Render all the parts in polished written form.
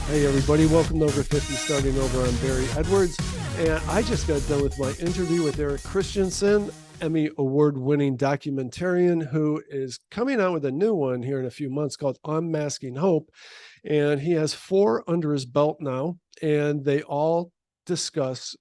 Hey everybody, welcome to Over 50 Starting Over. I'm Barry Edwards, and I just got done with my interview with Eric Christiansen, Emmy award-winning documentarian who is coming out with a new one here in a few months called Unmasking Hope. And he has 4 under his belt now, and they all discuss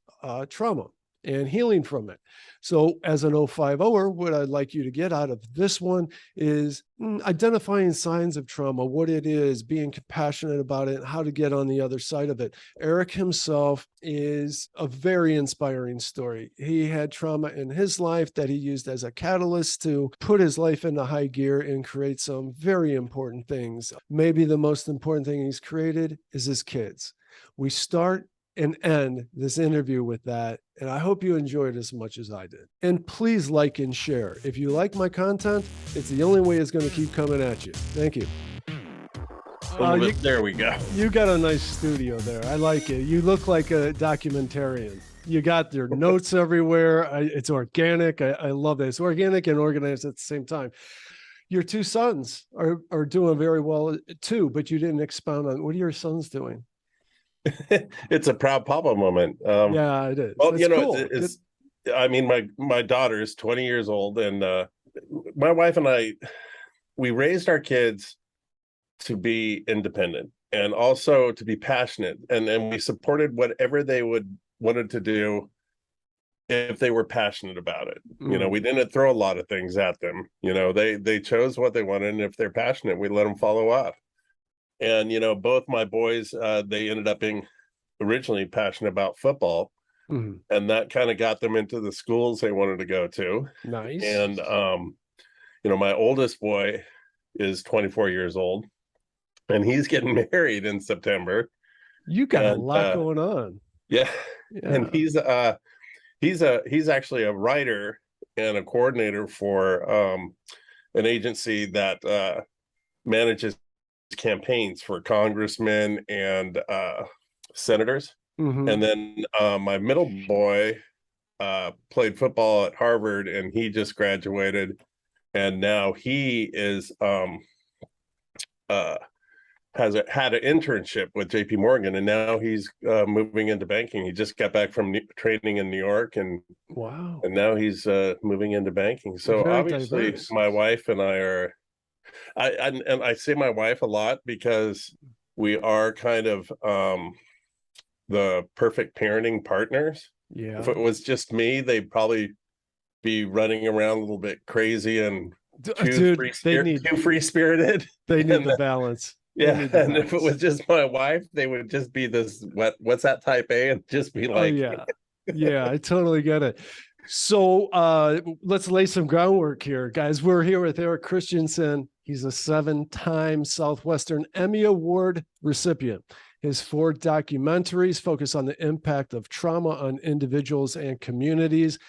trauma and healing from it. So as an O5O'er, what I'd like you to get out of this one is identifying signs of trauma, what it is, being compassionate about it, and how to get on the other side of it. Eric himself is a very inspiring story. He had trauma in his life that he used as a catalyst to put his life into high gear and create some very important things. Maybe the most important thing he's created is his kids. We start and end this interview with that. And I hope you enjoyed it as much as I did. And please like and share. If you like my content, it's the only way it's going to keep coming at you. Thank you. There we go. You got a nice studio there. I like it. You look like a documentarian. You got your notes everywhere. It's organic. I love it. It's organic and organized at the same time. Your 2 sons are doing very well too, but you didn't expound on what are your sons doing? It's a proud papa moment. Yeah, it is. Well, cool. I mean, my daughter is 20 years old, and my wife and I, we raised our kids to be independent and also to be passionate, and we supported whatever they wanted to do if they were passionate about it. We didn't throw a lot of things at them. They chose what they wanted, and if they're passionate, we let them follow up. And, both my boys, they ended up being originally passionate about football. Mm-hmm. And that kind of got them into the schools they wanted to go to. Nice. And, my oldest boy is 24 years old, and he's getting married in September. You got a lot going on. Yeah. And he's actually a writer and a coordinator for an agency that manages campaigns for congressmen and senators. Mm-hmm. And then my middle boy played football at Harvard, and he just graduated, and now he is had an internship with JP Morgan, and now he's moving into banking. He just got back from training in New York, and wow, and now he's moving into banking. So very obviously diverse. My wife and I are I say my wife a lot because we are kind of the perfect parenting partners. Yeah. If it was just me, they'd probably be running around a little bit crazy and too free-spirited. They need the balance. Yeah, and if it was just my wife, they would just be this what's that type A, and just be like, oh, yeah, I totally get it. So let's lay some groundwork here, guys. We're here with Eric Christiansen. He's a 7-time Southwestern Emmy Award recipient. His 4 documentaries focus on the impact of trauma on individuals and communities.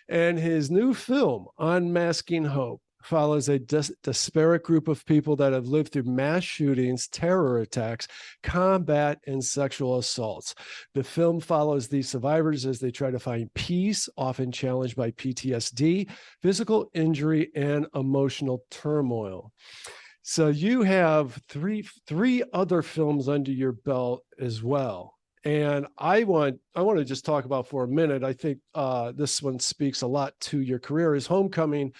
And his new film, Unmasking Hope, follows a disparate group of people that have lived through mass shootings, terror attacks, combat, and sexual assaults. The film follows these survivors as they try to find peace, often challenged by PTSD, physical injury, and emotional turmoil. So you have three other films under your belt as well. And I want to just talk about for a minute. I think this one speaks a lot to your career. Is Homecoming,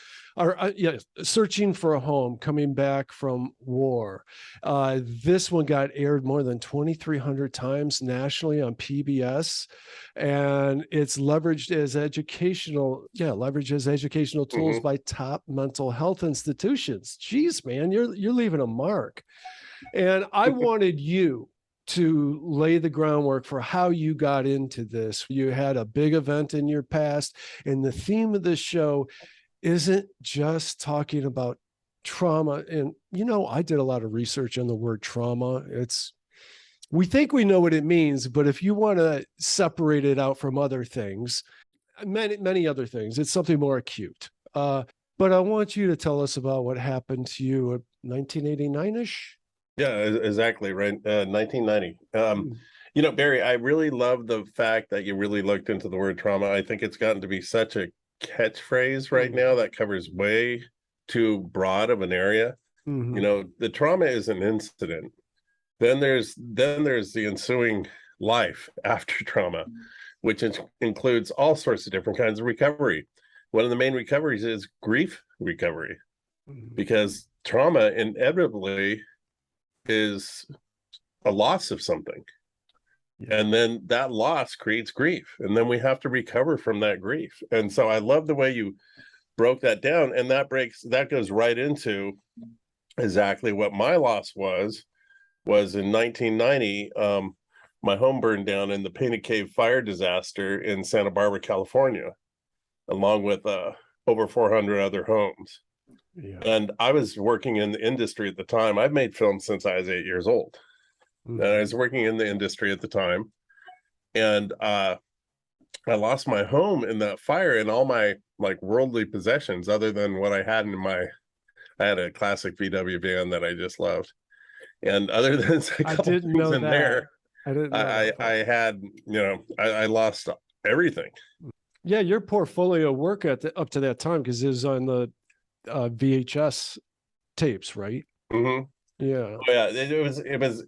Searching for a Home, coming back from war. This one got aired more than 2,300 times nationally on PBS, and it's leveraged as educational tools mm-hmm. by top mental health institutions. Geez, man, you're leaving a mark. And I wanted you to lay the groundwork for how you got into this. You had a big event in your past, and the theme of this show isn't just talking about trauma. And, I did a lot of research on the word trauma. We think we know what it means, but if you want to separate it out from other things, many other things, it's something more acute. But I want you to tell us about what happened to you at 1989-ish. Yeah, exactly. Right. 1990. Barry, I really love the fact that you really looked into the word trauma. I think it's gotten to be such a catchphrase right now that covers way too broad of an area. Mm-hmm. The trauma is an incident. Then there's the ensuing life after trauma, which includes all sorts of different kinds of recovery. One of the main recoveries is grief recovery, because trauma inevitably is a loss of something. Yeah. And then that loss creates grief, and then we have to recover from that grief. And so I love the way you broke that down, and that goes right into exactly what my loss was in 1990. My home burned down in the Painted Cave fire disaster in Santa Barbara, California, along with over 400 other homes. Yeah. And I was working in the industry at the time. I've made films since I was 8 years old. And I was working in the industry at the time. And I lost my home in that fire, and all my like worldly possessions, other than what I had I had a classic VW van that I just loved. And other than I didn't know that. There, I didn't know I had, I lost everything. Yeah, your portfolio work up to that time, because it was on the VHS tapes, right? Mm-hmm. Yeah. Oh, yeah, it was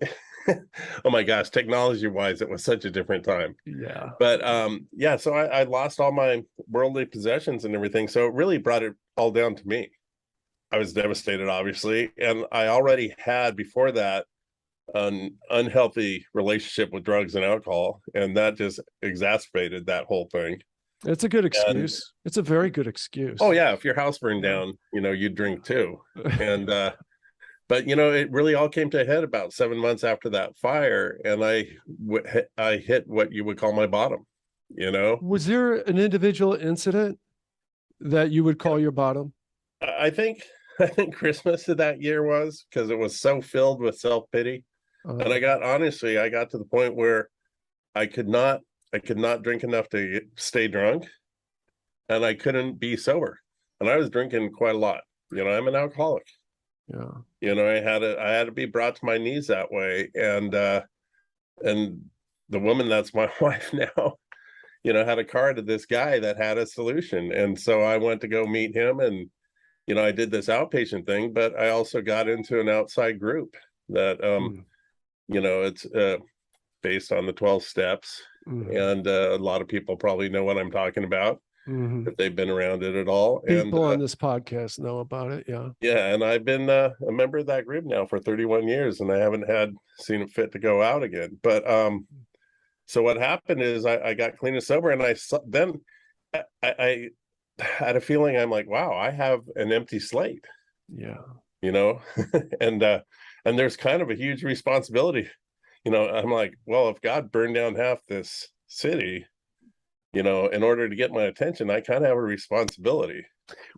oh my gosh, technology wise, it was such a different time. Yeah. But yeah, so I lost all my worldly possessions and everything. So it really brought it all down to me. I was devastated, obviously. And I already had before that an unhealthy relationship with drugs and alcohol. And that just exacerbated that whole thing. It's a good excuse. It's a very good excuse. Oh yeah. If your house burned down, you'd drink too. And but it really all came to a head about 7 months after that fire, and I hit what you would call my bottom. Was there an individual incident that you would call your bottom? I think Christmas of that year was, because it was so filled with self-pity. And I got to the point where I could not drink enough to stay drunk, and I couldn't be sober, and I was drinking quite a lot. I'm an alcoholic. Yeah. I had to be brought to my knees that way. And the woman that's my wife now, had a card to this guy that had a solution. And so I went to go meet him, and, I did this outpatient thing, but I also got into an outside group that, it's based on the 12 steps. And a lot of people probably know what I'm talking about. If they've been around it at all. People on this podcast know about it. Yeah. And I've been a member of that group now for 31 years, and I haven't seen it fit to go out again. But so what happened is I got clean and sober, and I had a feeling, I'm like, wow, I have an empty slate. Yeah. And there's kind of a huge responsibility. I'm like, well, if God burned down half this city, in order to get my attention, I kind of have a responsibility.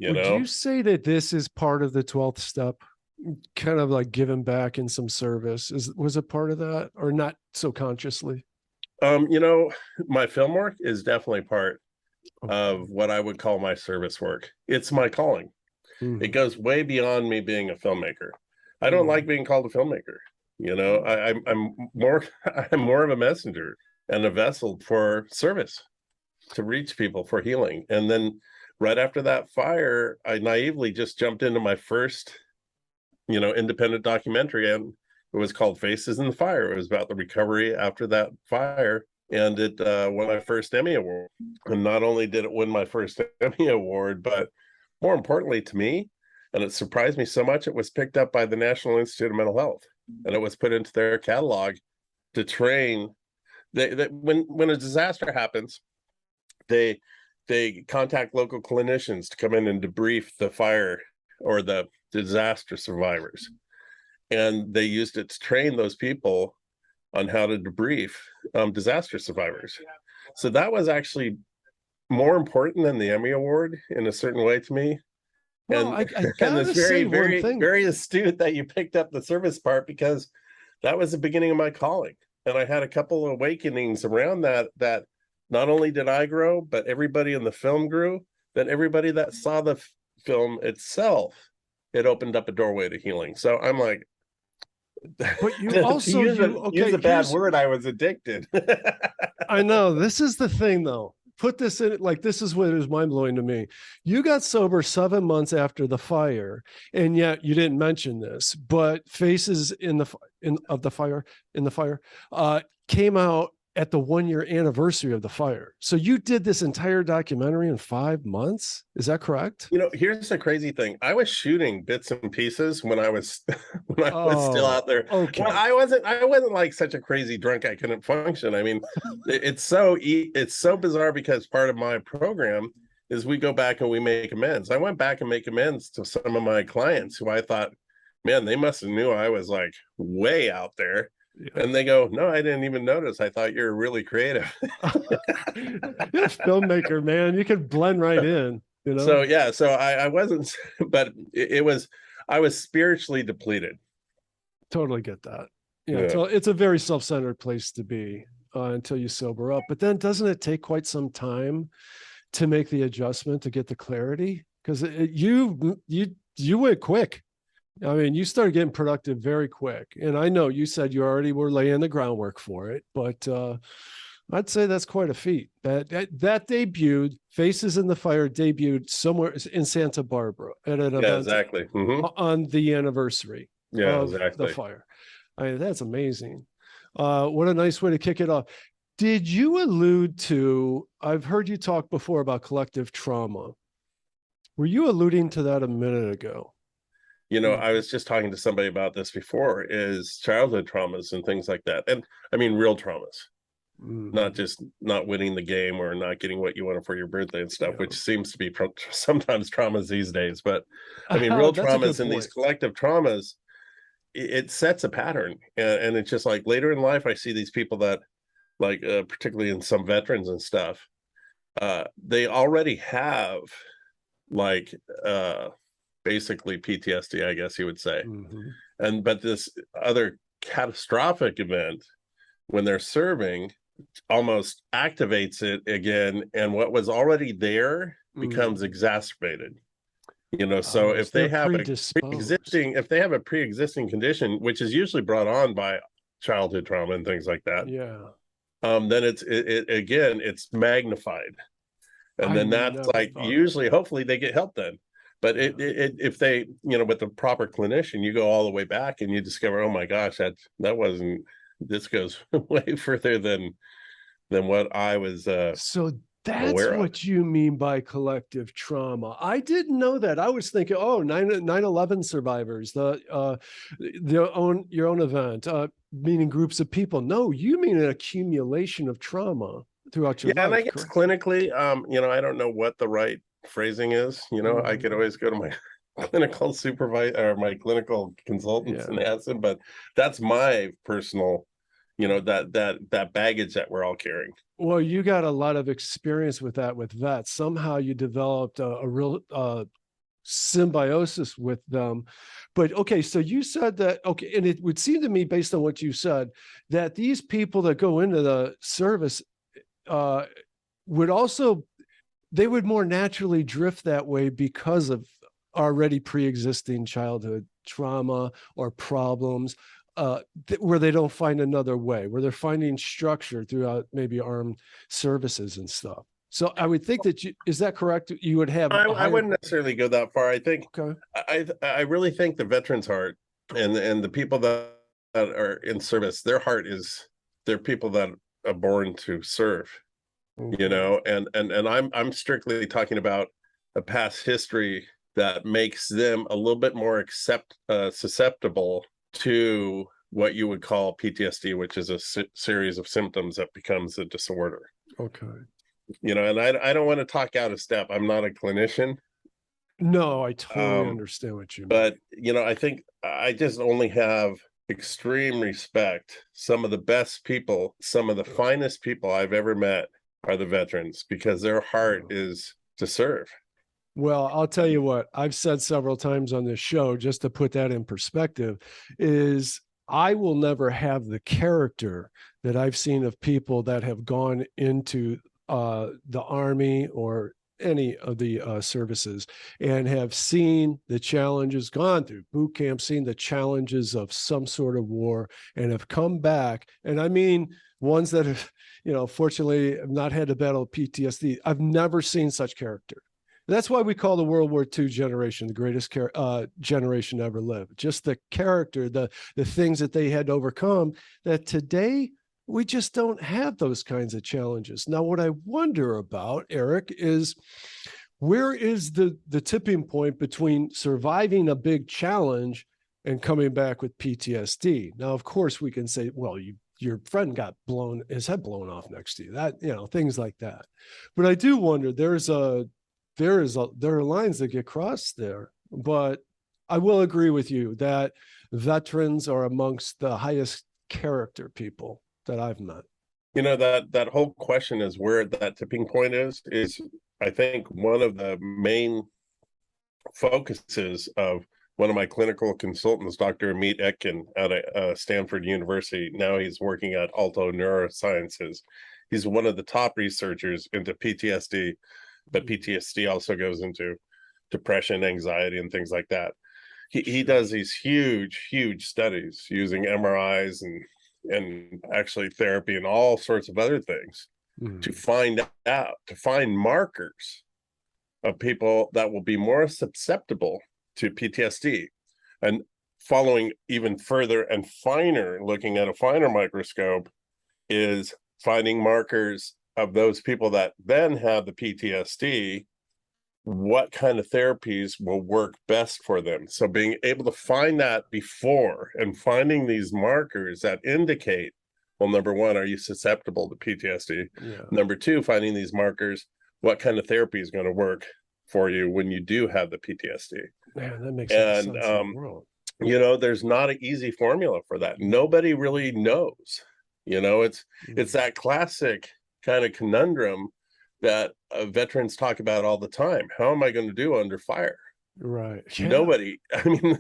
Would you say that this is part of the 12th step, kind of like giving back in some service? Was it part of that, or not so consciously? My film work is definitely part of what I would call my service work. It's my calling. It goes way beyond me being a filmmaker. I don't like being called a filmmaker. I'm more of a messenger and a vessel for service, to reach people for healing. And then right after that fire, I naively just jumped into my first, independent documentary, and it was called Faces in the Fire. It was about the recovery after that fire, and it won my first Emmy Award. And not only did it win my first Emmy Award, but more importantly to me, and it surprised me so much, it was picked up by the National Institute of Mental Health, and it was put into their catalog to train. When a disaster happens, they contact local clinicians to come in and debrief the fire or the disaster survivors. And they used it to train those people on how to debrief disaster survivors. So that was actually more important than the Emmy Award in a certain way to me. Well, and and it's very astute that you picked up the service part, because that was the beginning of my calling. And I had a couple of awakenings around that not only did I grow, but everybody in the film grew. Then everybody that saw the film itself, it opened up a doorway to healing. So I'm like, but you also use a bad word, I was addicted. I know. This is the thing, though. Put this in, like, this is what is mind-blowing to me. You got sober 7 months after the fire, and yet you didn't mention this, but Faces in the in the fire, came out at the 1-year anniversary of the fire. So you did this entire documentary in 5 months. Is that correct? Here's the crazy thing. I was shooting bits and pieces when I was when I was still out there. Okay. Well, I wasn't like such a crazy drunk I couldn't function. I mean, it's so bizarre because part of my program is we go back and we make amends. I went back and make amends to some of my clients who I thought, man, they must have knew I was like way out there. Yeah. And they go, no, I didn't even notice. I thought you were really creative. You're a filmmaker, man. You can blend right in, So yeah, so I wasn't, but I was spiritually depleted. Totally get that. Yeah. So it's a very self-centered place to be until you sober up. But then doesn't it take quite some time to make the adjustment, to get the clarity? Because you went quick. I mean, you started getting productive very quick. And I know you said you already were laying the groundwork for it, but I'd say that's quite a feat. That debuted, Faces in the Fire debuted somewhere in Santa Barbara at an event exactly. on the anniversary of the fire. I mean, that's amazing. What a nice way to kick it off. Did you allude to, I've heard you talk before about collective trauma. Were you alluding to that a minute ago? I was just talking to somebody about this before, is childhood traumas and things like that. And I mean, real traumas, not just not winning the game or not getting what you wanted for your birthday and stuff, which seems to be sometimes traumas these days. But I mean, real traumas and these collective traumas, it sets a pattern. And it's just like later in life, I see these people that like, particularly in some veterans and stuff, they already have like, basically PTSD, I guess you would say. But this other catastrophic event when they're serving almost activates it again, and what was already there becomes exacerbated. So if they have a pre-existing condition, which is usually brought on by childhood trauma and things like that, then it's magnified. And then that's like usually, hopefully they get help then. But if they, with the proper clinician, you go all the way back and you discover, oh my gosh, that wasn't, this goes way further than what I was. So that's what you mean by collective trauma. I didn't know that. I was thinking, 9/11 survivors, your own event, meaning groups of people. No, you mean an accumulation of trauma throughout your life. And I guess clinically, I don't know what the right phrasing is. I could always go to my clinical supervisor or my clinical consultants and ask them, but that's my personal, that baggage that we're all carrying. Well, you got a lot of experience with that with vets. Somehow you developed a real symbiosis with them. But okay, so you said that, and it would seem to me, based on what you said, that these people that go into the service would also, they would more naturally drift that way because of already pre-existing childhood trauma or problems, where they don't find another way, where they're finding structure throughout maybe armed services and stuff. So I would think that is that correct? You would have. I wouldn't necessarily go that far. I think. Okay. I really think the veterans' heart and the people that are in service, their heart is, they're people that are born to serve. And I'm strictly talking about a past history that makes them a little bit more susceptible to what you would call PTSD, which is a series of symptoms that becomes a disorder. Okay. And I don't want to talk out of step. I'm not a clinician. No, I totally understand what you mean. But, I think I just only have extreme respect. Some of the best people, some of the finest people I've ever met are the veterans, because their heart is to serve. Well, I'll tell you what I've said several times on this show, just to put that in perspective, is I will never have the character that I've seen of people that have gone into the Army or any of the services and have seen the challenges, gone through boot camp, seen the challenges of some sort of war, and have come back. And I mean, ones that have, fortunately have not had to battle PTSD. I've never seen such character. That's why we call the World War II generation the greatest generation ever lived. Just the character, the things that they had to overcome, that today we just don't have those kinds of challenges. Now, what I wonder about, Eric, is where is the tipping point between surviving a big challenge and coming back with PTSD? Now, of course, we can say, well, your friend got his head blown off next to you, that, things like that. But I do wonder, there are lines that get crossed there. But I will agree with you that veterans are amongst the highest character people that I've met. That whole question is where that tipping point is I think one of the main focuses of one of my clinical consultants, Dr. Amit Etkin out of Stanford University. Now he's working at Alto Neurosciences. He's one of the top researchers into PTSD, but PTSD also goes into depression, anxiety, and things like that. He does these huge studies using MRIs and actually therapy and all sorts of other things to find markers of people that will be more susceptible to PTSD. And following even further and finer, looking at a finer microscope, is finding markers of those people that then have the PTSD, what kind of therapies will work best for them. So being able to find that before and finding these markers that indicate, well, number one, are you susceptible to PTSD? Yeah. Number two, finding these markers, what kind of therapy is going to work for you when you do have the PTSD. Man, that makes sense in the world. There's not an easy formula for that. Nobody really knows. It's that classic kind of conundrum that veterans talk about all the time. How am I going to do under fire? Right. Yeah. Nobody. I mean,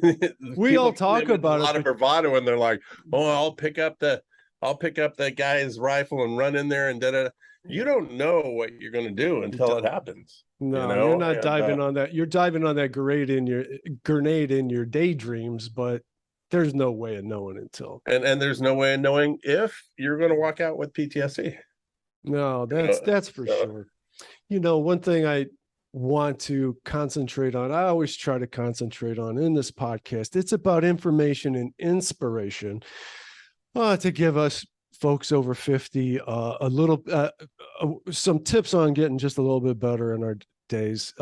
we all talk about a lot of bravado, and they're like, "Oh, I'll pick up the guy's rifle and run in there and da-da." You don't know what you're going to do until it happens. No, you're not diving on that. You're diving on that grenade in your daydreams, but there's no way of knowing until. And there's no way of knowing if you're going to walk out with PTSD. No, that's for sure. One thing I want to concentrate on, I always try to concentrate on in this podcast, it's about information and inspiration to give us folks over 50 a little some tips on getting just a little bit better in our days,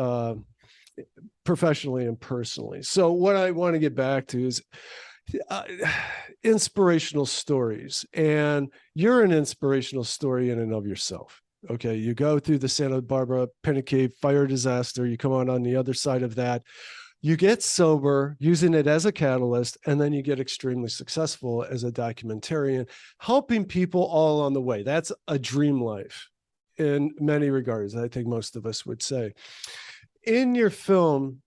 professionally and personally. So what I want to get back to is inspirational stories. And you're an inspirational story in and of yourself. Okay, you go through the Santa Barbara Penny Cave fire disaster, you come out on the other side of that, you get sober, using it as a catalyst, and then you get extremely successful as a documentarian, helping people all on the way. That's a dream life in many regards, I think most of us would say. In your film,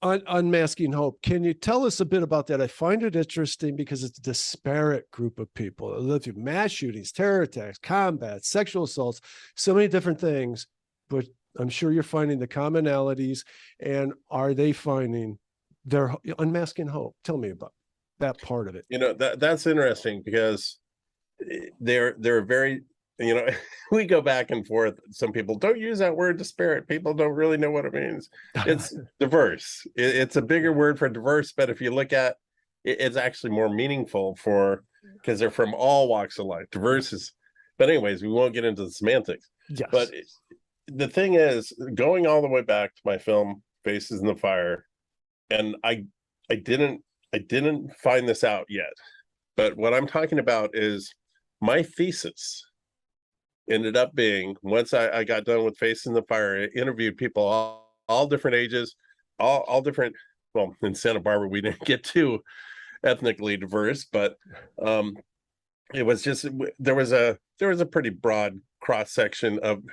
Unmasking Hope, can you tell us a bit about that? I find it interesting because it's a disparate group of people. They live through mass shootings, terror attacks, combat, sexual assaults, so many different things, but I'm sure you're finding the commonalities. And are they finding their unmasking hope? Tell me about that part of it. That's interesting because they're very, we go back and forth. Some people don't use that word disparate. People don't really know what it means. It's diverse. It's a bigger word for diverse, but if you look at it's actually more meaningful because they're from all walks of life. Diverse is, but anyways, we won't get into the semantics. Yes. But the thing is, going all the way back to my film Faces in the Fire, and I didn't find this out yet, but what I'm talking about is my thesis ended up being, once I got done with Faces in the Fire, I interviewed people all different ages, all different. Well, in Santa Barbara we didn't get too ethnically diverse, but it was just, there was a pretty broad cross section of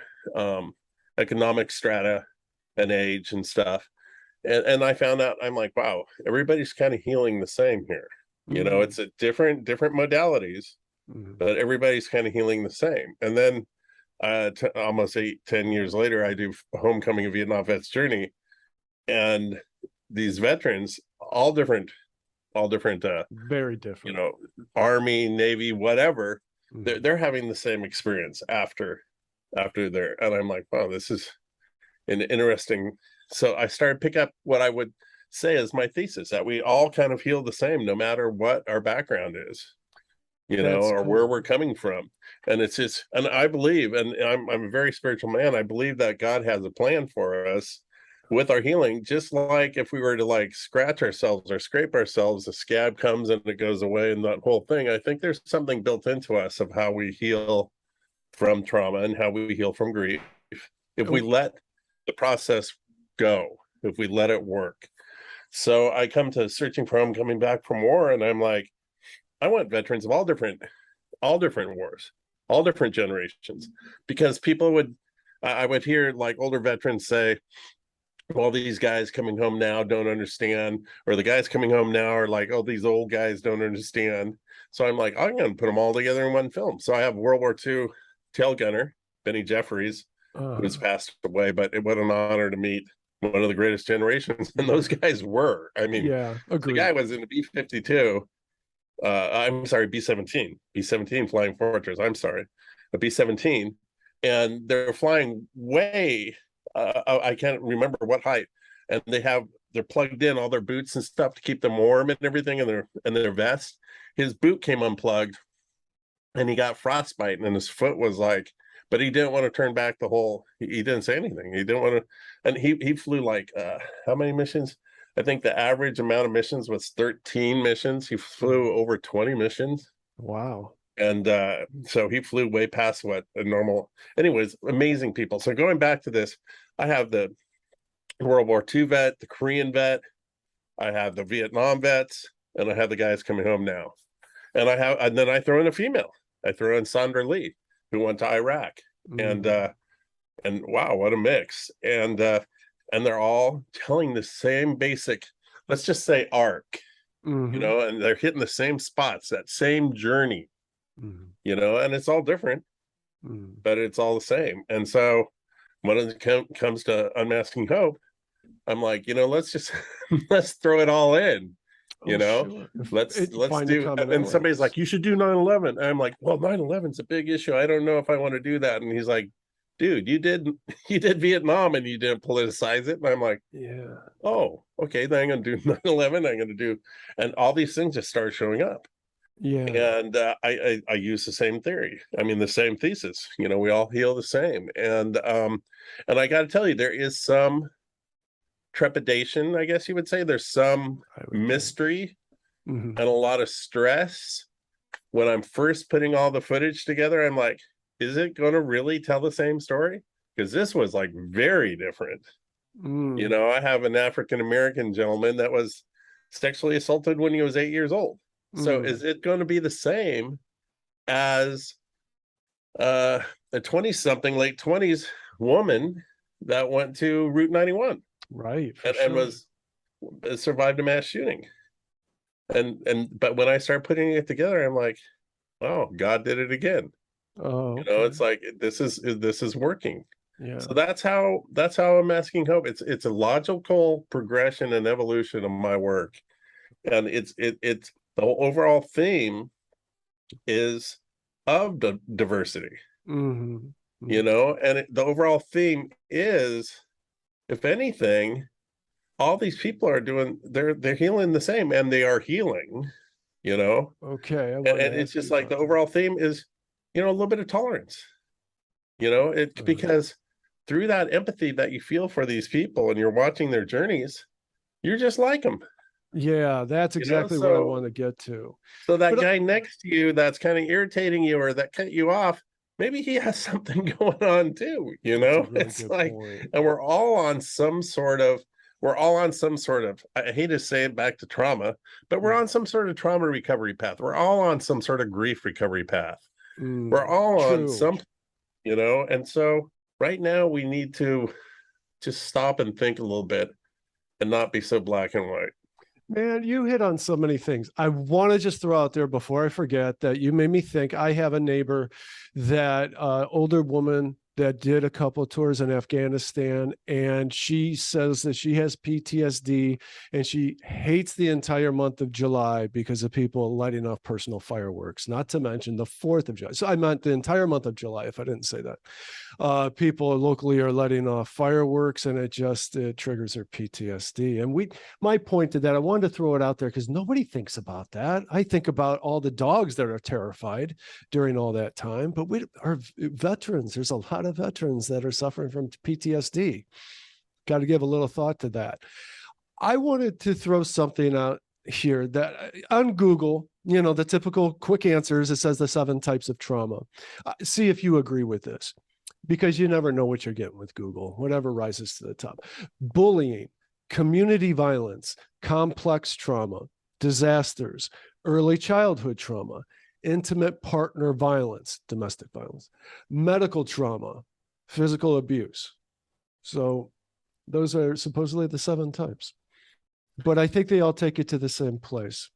economic strata and age and stuff, and I found out, I'm like, wow, everybody's kind of healing the same here. It's a different modalities, but everybody's kind of healing the same. And then almost 10 years later, I do Homecoming of Vietnam Vets Journey, and these veterans, all different very different, Army, Navy, whatever, they're having the same experience after there. And I'm like, wow, this is and interesting. So I started pick up what I would say is my thesis, that we all kind of heal the same, no matter what our background is, That's or cool. where we're coming from. And it's just, and I believe, and I'm a very spiritual man, I believe that God has a plan for us with our healing. Just like if we were to like scratch ourselves or scrape ourselves, the scab comes and it goes away, and that whole thing. I think there's something built into us of how we heal from trauma and how we heal from grief if we let the process go, if we let it work. So I come to searching for home, coming back from war, and I'm like, I want veterans of all different wars, all different generations, because I would hear like older veterans say, well, these guys coming home now don't understand, or the guys coming home now are like, oh, these old guys don't understand. So I'm like, I'm going to put them all together in one film. So I have World War II tail gunner, Benny Jeffries, who's passed away, but what an honor to meet one of the greatest generations. And those guys were, I mean, agreed. The guy was in a B-52. I'm sorry, B-17 Flying Fortress. I'm sorry, a B-17. And they're flying way, I can't remember what height. And they're plugged in all their boots and stuff to keep them warm and everything, and their vest. His boot came unplugged and he got frostbite, and his foot was like, but he didn't want to turn back he didn't say anything. He didn't want to, and he flew like, how many missions? I think the average amount of missions was 13 missions. He flew over 20 missions. Wow. And so he flew way past what a normal, anyways, amazing people. So going back to this, I have the World War II vet, the Korean vet, I have the Vietnam vets, and I have the guys coming home now. And then I throw in a female. I throw in Sandra Lee, who went to Iraq. And wow, what a mix. And they're all telling the same basic, let's just say arc, and they're hitting the same spots, that same journey, and it's all different, but it's all the same. And so when it comes to Unmasking Hope, I'm like, let's just, let's throw it all in. Sure. let's do, and somebody's like, you should do 9/11. And I'm like, well, 9/11's a big issue. I don't know if I want to do that. And he's like, dude, you did Vietnam and you didn't politicize it. And I'm like, yeah, oh, okay, then I'm gonna do 9/11. I'm gonna do, and all these things just start showing up. Yeah. And I use the same theory. I mean, the same thesis. We all heal the same. And I got to tell you, there is some trepidation, I guess you would say. There's some mystery and a lot of stress when I'm first putting all the footage together. I'm like, is it going to really tell the same story? Because this was like very different. I have an African-American gentleman that was sexually assaulted when he was 8 years old. So is it going to be the same as a 20-something, late 20s woman that went to Route 91? Right. And was survived a mass shooting. But when I start putting it together, I'm like, oh, God did it again. Oh, okay. It's like this is working. Yeah. So that's how I'm Masking Hope. It's a logical progression and evolution of my work. And it's the overall theme is of the diversity. And the overall theme is, if anything, all these people are doing, they're healing the same, and they are healing, Okay. And it's just like the overall theme is, a little bit of tolerance, because through that empathy that you feel for these people and you're watching their journeys, you're just like them. Yeah, that's exactly what I want to get to. So that guy next to you that's kind of irritating you or that cut you off, maybe he has something going on too, really it's like point. And we're all on some sort of, I hate to say it, back to trauma, but we're on some sort of trauma recovery path. We're all on some sort of grief recovery path. We're all on some, and so right now we need to just stop and think a little bit and not be so black and white. Man, you hit on so many things. I want to just throw out there before I forget that you made me think. I have a neighbor that older woman that did a couple of tours in Afghanistan, and she says that she has PTSD and she hates the entire month of July because of people lighting off personal fireworks, not to mention the 4th of July. So I meant the entire month of July, if I didn't say that. People locally are letting off fireworks, and it triggers her PTSD. And my point to that, I wanted to throw it out there because nobody thinks about that. I think about all the dogs that are terrified during all that time, but we are veterans. There's a lot of veterans that are suffering from PTSD. Got to give a little thought to that. I wanted to throw something out here that on Google, the typical quick answers, it says the 7 types of trauma. See if you agree with this, because you never know what you're getting with Google, whatever rises to the top. Bullying, community violence, complex trauma, disasters, early childhood trauma, intimate partner violence, domestic violence, medical trauma, physical abuse. So those are supposedly the 7 types, but I think they all take you to the same place.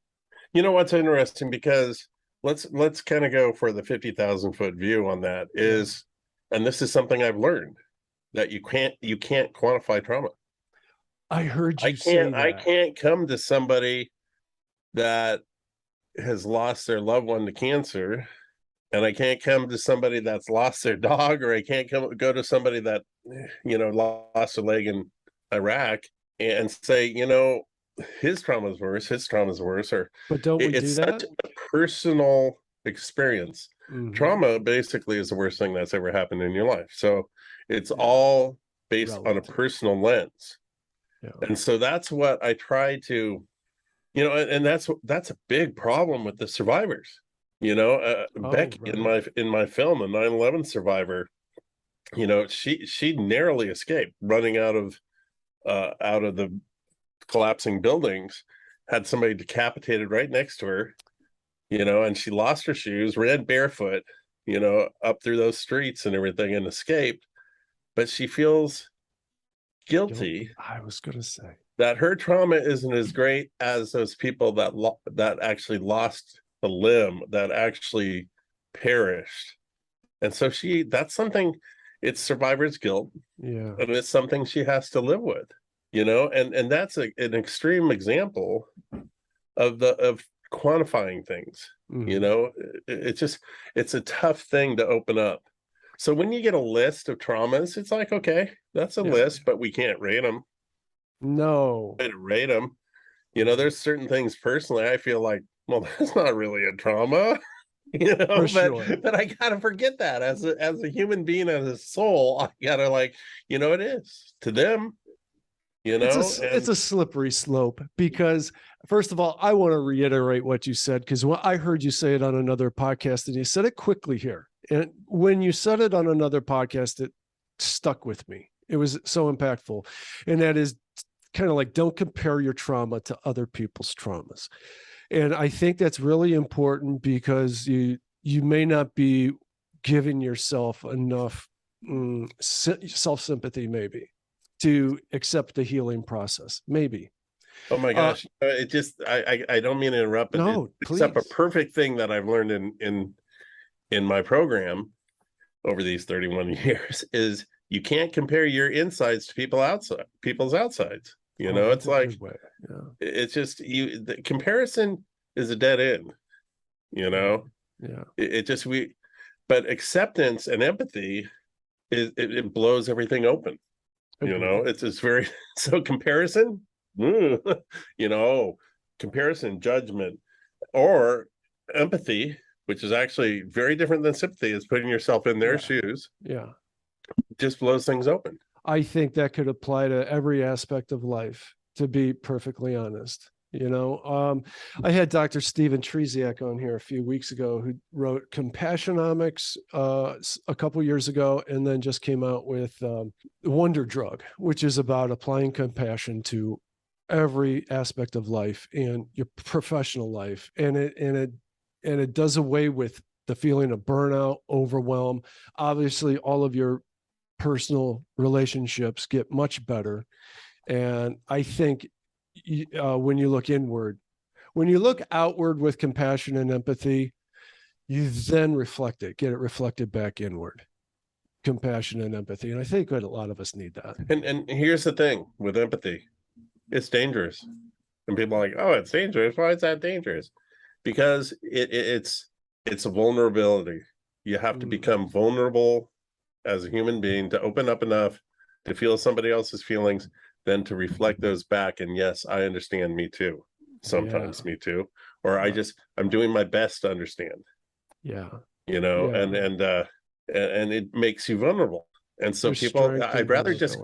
You know what's interesting, because let's kind of go for the 50,000 foot view on that is, and this is something I've learned, that you can't quantify trauma. I heard you say that. I can't come to somebody that has lost their loved one to cancer, and I can't come to somebody that's lost their dog, or I can't go to somebody that lost a leg in Iraq and say, his trauma is worse, or but don't we do that? It's such a personal experience. Mm-hmm. Trauma basically is the worst thing that's ever happened in your life, so it's all based on a personal lens. And so that's what I try to, and that's a big problem with the survivors. Becky in my film, a 9/11 survivor, she narrowly escaped running out of the collapsing buildings, had somebody decapitated right next to her, and she lost her shoes, ran barefoot, up through those streets and everything, and escaped. But she feels guilty. I was going to say that her trauma isn't as great as those people that actually lost a limb, that actually perished. And so that's something, it's survivor's guilt. Yeah. And it's something she has to live with, and that's an extreme example of quantifying things. Mm-hmm. It's a tough thing to open up. So when you get a list of traumas, it's like, okay, that's a list, but we can't rate them. No. Way to rate them. There's certain things personally I feel like, well, that's not really a trauma, but I gotta forget that as a human being, as a soul, I gotta it is to them. It's a slippery slope, because first of all, I want to reiterate what you said, because I heard you say it on another podcast, and you said it quickly here. And when you said it on another podcast, it stuck with me. It was so impactful. And that is kind of like, don't compare your trauma to other people's traumas. And I think that's really important, because you may not be giving yourself enough self-sympathy, maybe, to accept the healing process. Maybe. Oh my gosh. I don't mean to interrupt, but no, except a perfect thing that I've learned in my program over these 31 years is you can't compare your insides to people's outsides. It's like, it's just the comparison is a dead end, but acceptance and empathy it blows everything open. It's just very, so comparison, comparison, judgment, or empathy, which is actually very different than sympathy, is putting yourself in their shoes. Yeah. Just blows things open. I think that could apply to every aspect of life, to be perfectly honest. I had Dr. Stephen Treziak on here a few weeks ago, who wrote Compassionomics a couple years ago, and then just came out with Wonder Drug, which is about applying compassion to every aspect of life and your professional life. And it does away with the feeling of burnout, overwhelm. Obviously, all of your personal relationships get much better. And I think when you look inward, when you look outward with compassion and empathy, you then reflect it, get it reflected back inward. compassion and empathy. And I think that a lot of us need that. And here's the thing with empathy, it's dangerous. And people are like, oh, it's dangerous. Why is that dangerous? Because it's a vulnerability. You have to become vulnerable as a human being to open up enough to feel somebody else's feelings, then to reflect those back. And yes, I understand, me too. Sometimes me too. Or I'm doing my best to understand. Yeah. And it makes you vulnerable. And so people, I'd rather just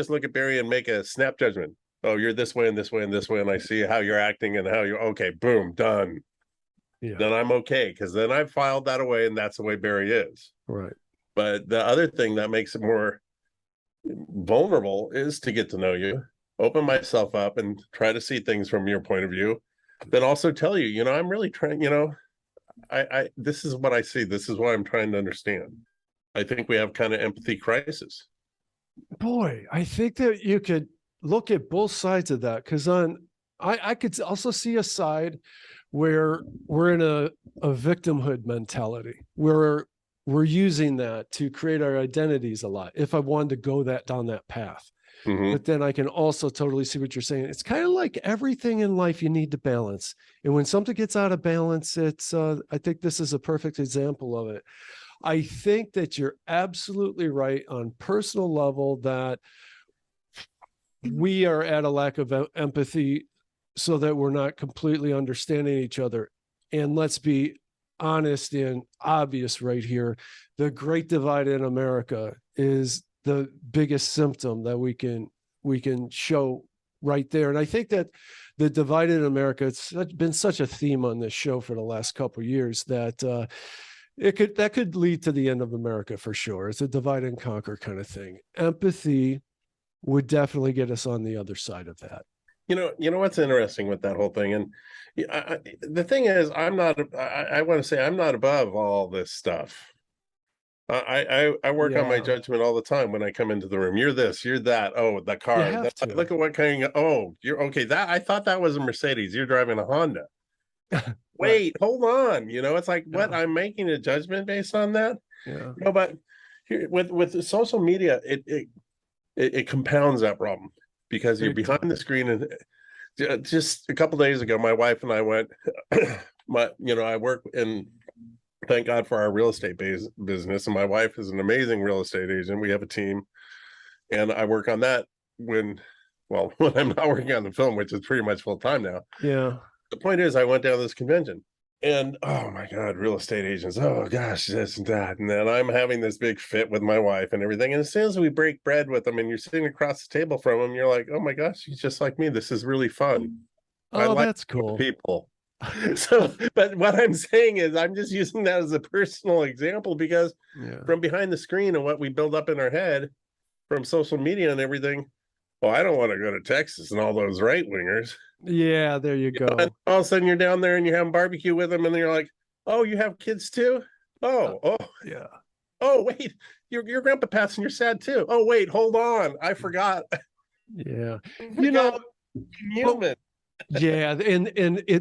look at Barry and make a snap judgment. Oh, you're this way and this way and this way, and I see how you're acting and how you're okay, boom, done. Yeah. Then I'm okay, because then I've filed that away, and that's the way Barry is. Right. But the other thing that makes it more vulnerable is to get to know you, open myself up, and try to see things from your point of view. Then also tell you, I'm really trying, I this is what I see. This is what I'm trying to understand. I think we have kind of empathy crisis. Boy, I think that you could look at both sides of that, because I could also see a side where we're in a victimhood mentality, where we're using that to create our identities a lot, if I wanted to go down that path. But then I can also totally see what you're saying. It's kind of like everything in life you need to balance. And when something gets out of balance, it's I think this is a perfect example of it. I think that you're absolutely right on personal level that we are at a lack of empathy, so that we're not completely understanding each other. And let's be honest and obvious right here. The Great Divide in America is the biggest symptom that we can show right there. And I think that the divide in America, it's been such a theme on this show for the last couple of years that that could lead to the end of America for sure. It's a divide and conquer kind of thing. Empathy would definitely get us on the other side of that. You know what's interesting with that whole thing, and the thing is, I want to say I'm not above all this stuff. I work on my judgment all the time when I come into the room. You're this, you're that. Oh, the car. Look at what kind of. Oh, you're okay. That I thought that was a Mercedes. You're driving a Honda. Wait, hold on. It's like what I'm making a judgment based on that. Yeah. But here, with social media, it compounds that problem, because you're behind the screen. And just a couple of days ago, my wife and I went. I work in. Thank God for our real estate business, and my wife is an amazing real estate agent. We have a team, and I work on that when I'm not working on the film, which is pretty much full time now. Yeah. The point is, I went down to this convention, and oh my God, real estate agents, oh gosh, this and that. And then I'm having this big fit with my wife and everything. And as soon as we break bread with them and you're sitting across the table from them, you're like, oh my gosh, he's just like me. This is really fun. Oh, that's cool. People. So, but what I'm saying is, I'm just using that as a personal example, because from behind the screen and what we build up in our head from social media and everything, well, I don't want to go to Texas and all those right wingers. Yeah, there you go. And all of a sudden you're down there and you're having barbecue with them, and then you're like, oh, you have kids too? Oh, yeah. Oh, wait, your grandpa passed and you're sad too. Oh, wait, hold on. I forgot. Yeah. Human. Yeah,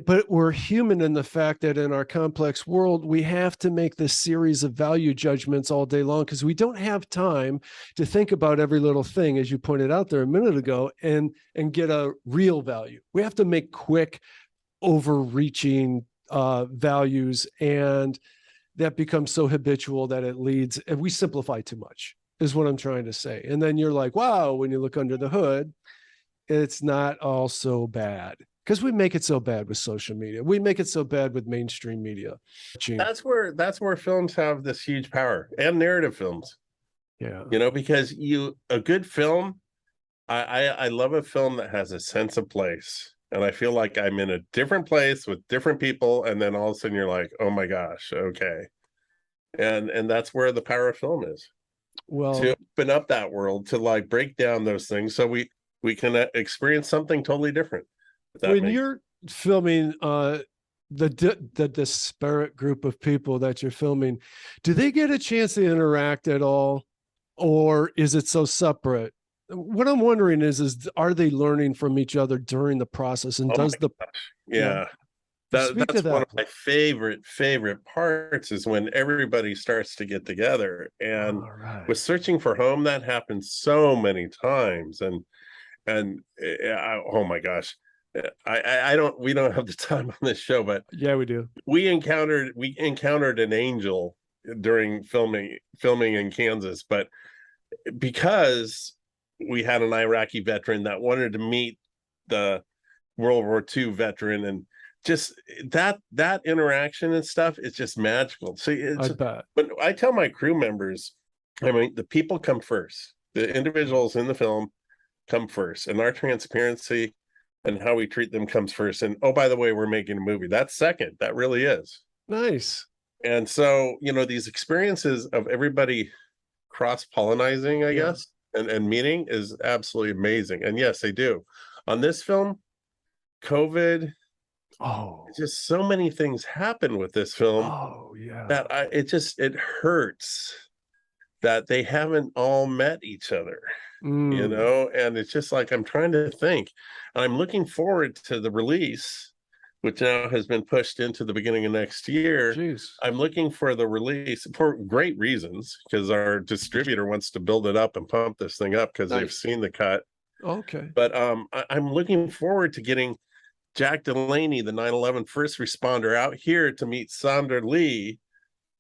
but we're human in the fact that in our complex world, we have to make this series of value judgments all day long, because we don't have time to think about every little thing, as you pointed out there a minute ago, and get a real value. We have to make quick, overreaching values, and that becomes so habitual that it leads, and we simplify too much, is what I'm trying to say. And then you're like, wow, when you look under the hood, it's not all so bad, because we make it so bad with social media. We make it so bad with mainstream media. That's where films have this huge power, and narrative films. Yeah. Because a good film, I love a film that has a sense of place. And I feel like I'm in a different place with different people. And then all of a sudden you're like, oh my gosh, okay. And that's where the power of film is. Well, to open up that world, to like break down those things so we can experience something totally different. When you're filming the disparate group of people that you're filming, do they get a chance to interact at all, or is it so separate? What I'm wondering is are they learning from each other during the process? And Speak to That's one that. of my favorite parts is when everybody starts to get together. And All right. with Searching for Home, that happens so many times. And oh my gosh, I don't, we don't have the time on this show, but Yeah, we do. we encountered an angel during filming in Kansas, but because we had an Iraqi veteran that wanted to meet the World War II veteran, and just that interaction and stuff, it's just magical. See, I it's, bet. but I tell my crew members, I mean, the people come first. The individuals in the film come first, and our transparency and how we treat them comes first. And oh, by the way, we're making a movie. That's second. That really is. Nice. And so, these experiences of everybody cross-pollinating, I Yeah. guess, and meeting is absolutely amazing. And yes, they do. On this film, COVID, Oh. just so many things happen with this film Oh, yeah. that it hurts that they haven't all met each other, and it's just like I'm trying to think, and I'm looking forward to the release, which now has been pushed into the beginning of next year. Jeez. I'm looking for the release for great reasons, because our distributor wants to build it up and pump this thing up because they've Nice. seen the cut. Okay. But I'm looking forward to getting Jack Delaney, the 9/11 first responder, out here to meet Sandra Lee,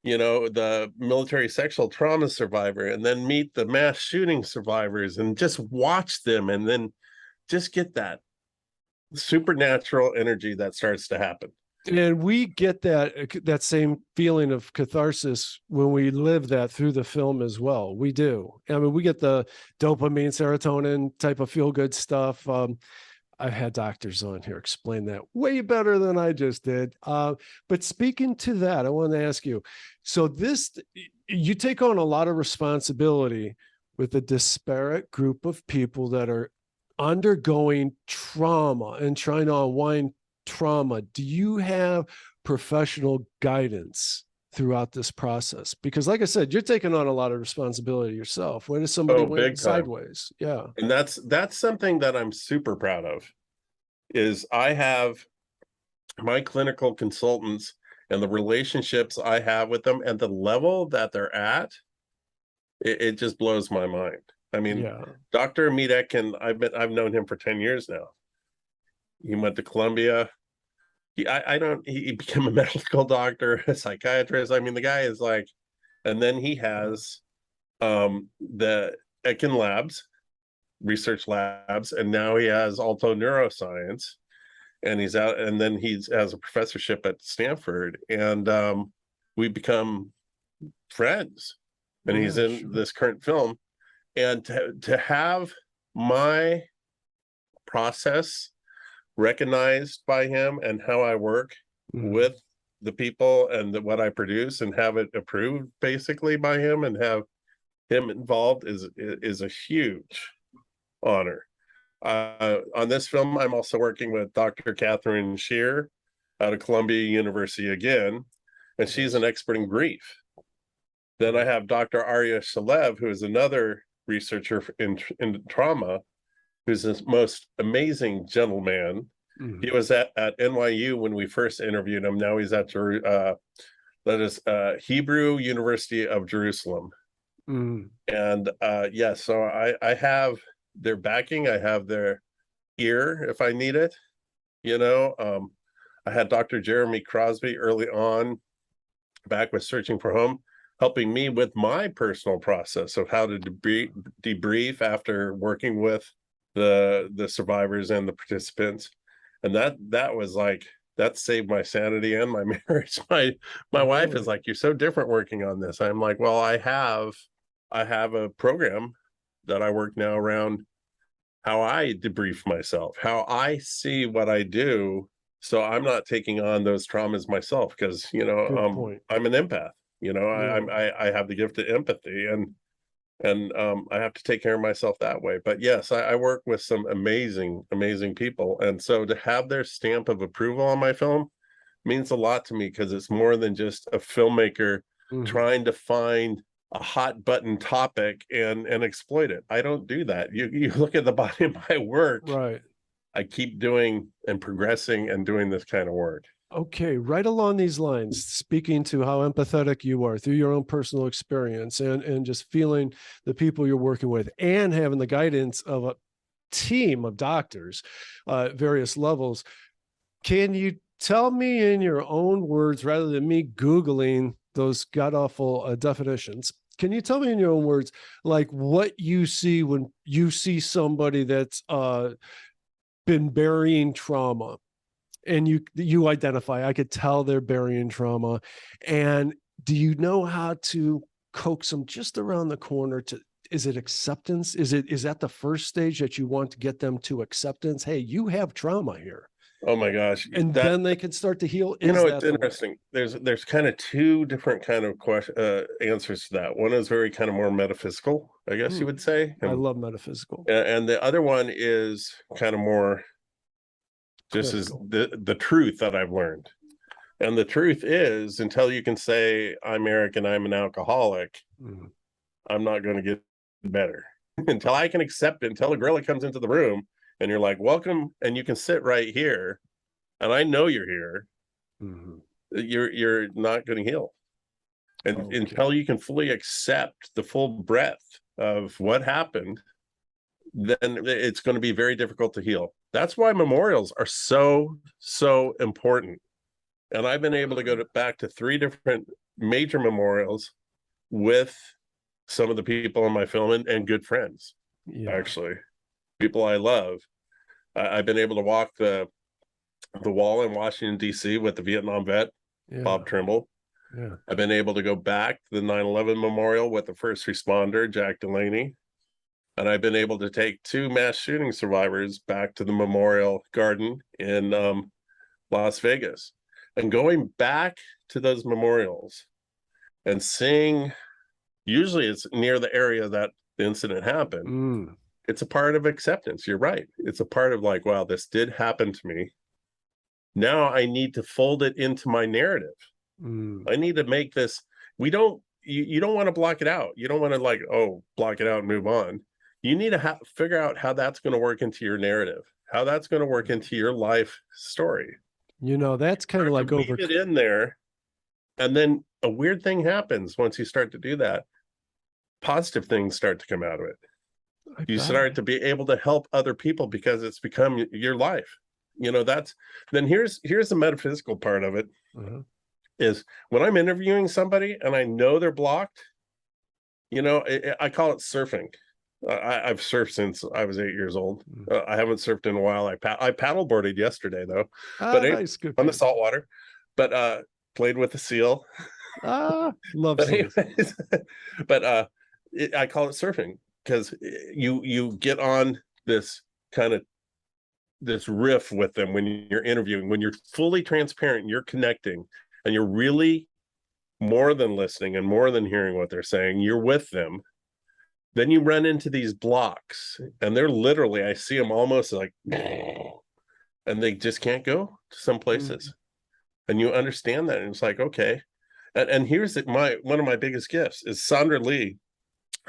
the military sexual trauma survivor, and then meet the mass shooting survivors and just watch them, and then just get that supernatural energy that starts to happen. And we get that same feeling of catharsis when we live that through the film as well. We do. I mean, we get the dopamine, serotonin type of feel good stuff. I've had doctors on here explain that way better than I just did. But speaking to that, I want to ask you, so you take on a lot of responsibility with a disparate group of people that are undergoing trauma and trying to unwind trauma. Do you have professional guidance throughout this process? Because like I said, you're taking on a lot of responsibility yourself. Where does somebody went Big time. sideways? Yeah. And that's something that I'm super proud of, is I have my clinical consultants and the relationships I have with them and the level that they're at. It just blows my mind. I mean, Yeah. Dr. Medek, I've known him for 10 years now. He went to Columbia. He became a medical doctor, a psychiatrist. I mean, the guy is like, and then he has the Ekin labs, research labs, and now he has Alto Neuroscience, and he's out, and then he has a professorship at Stanford, and we become friends, and he's in this current film. And to have my process recognized by him and how I work with the people and what I produce, and have it approved basically by him and have him involved is a huge honor. On this film, I'm also working with Dr. Catherine Shear out of Columbia University again, and she's an expert in grief. Then I have Dr. Arya Shalev, who is another researcher in trauma, who's this most amazing gentleman. He was at NYU when we first interviewed him. Now he's at Hebrew University of Jerusalem. And so I have their backing. I have their ear if I need it. I had Dr. Jeremy Crosby early on, back with Searching for Home, helping me with my personal process of how to debrief after working with the survivors and the participants. And that was like, that saved my sanity and my marriage. My wife is like, "You're so different working on this." I'm like, well, I have a program that I work now around how I debrief myself, how I see what I do, so I'm not taking on those traumas myself, because I'm an empath. I have the gift of empathy, and I have to take care of myself that way. But yes, I work with some amazing people, and so to have their stamp of approval on my film means a lot to me, because it's more than just a filmmaker trying to find a hot button topic and exploit it. I don't do that. You look at the body of my work, right? I keep doing and progressing and doing this kind of work. Okay, right along these lines, speaking to how empathetic you are through your own personal experience and just feeling the people you're working with and having the guidance of a team of doctors at various levels. Can you tell me in your own words, rather than me Googling those god awful definitions? Can you tell me in your own words, like what you see when you see somebody that's been burying trauma, and you identify, I could tell they're burying trauma, and do you know how to coax them just around the corner to, is it acceptance? Is that the first stage that you want to get them to acceptance? Hey, you have trauma here. Oh my gosh, And that, then they can start to heal. you Is know, that it's interesting. There's kind of two different kind of answers to that. One is very kind of more metaphysical, I guess you would say, I love metaphysical. and the other one is kind of more just as Clinical. the truth that I've learned. And the truth is, until you can say, I'm Eric and I'm an alcoholic, I'm not going to get better. Until I can accept it, until a gorilla comes into the room and you're like, welcome, and you can sit right here, and I know you're here, you're not going to heal. And until you can fully accept the full breadth of what happened, then it's going to be very difficult to heal. That's why memorials are so important. And I've been able to go back to 3 different major memorials with some of the people in my film and good friends, actually, people I love. I've been able to walk the wall in Washington, D.C. with the Vietnam vet, Bob Trimble. I've been able to go back to the 9/11 memorial with the first responder, Jack Delaney. And I've been able to take 2 mass shooting survivors back to the memorial garden in Las Vegas. And going back to those memorials and seeing, usually it's near the area that the incident happened. It's a part of acceptance. You're right. It's a part of like, wow, this did happen to me. Now I need to fold it into my narrative. I need to make this, you don't want to block it out. You don't want to like, oh, block it out and move on. You need to figure out how that's going to work into your narrative, how that's going to work into your life story. You know, that's kind of like leave it in there. And then a weird thing happens once you start to do that. Positive things start to come out of it. You start to be able to help other people because it's become your life. You know, then here's the metaphysical part of it. Is when I'm interviewing somebody and I know they're blocked, you know, I call it surfing. I've surfed since I was 8 years old. I haven't surfed in a while. I paddleboarded yesterday though, but nice, good on the saltwater. But played with the seal. Love seals. But I call it surfing because you get on this kind of this riff with them when you're interviewing, when you're fully transparent, you're connecting, and you're really more than listening and more than hearing what they're saying. You're with them. Then you run into these blocks, and they're literally, I see them almost like, and they just can't go to some places. And you understand that, and it's like, okay. And here's one of my biggest gifts is Sandra Lee.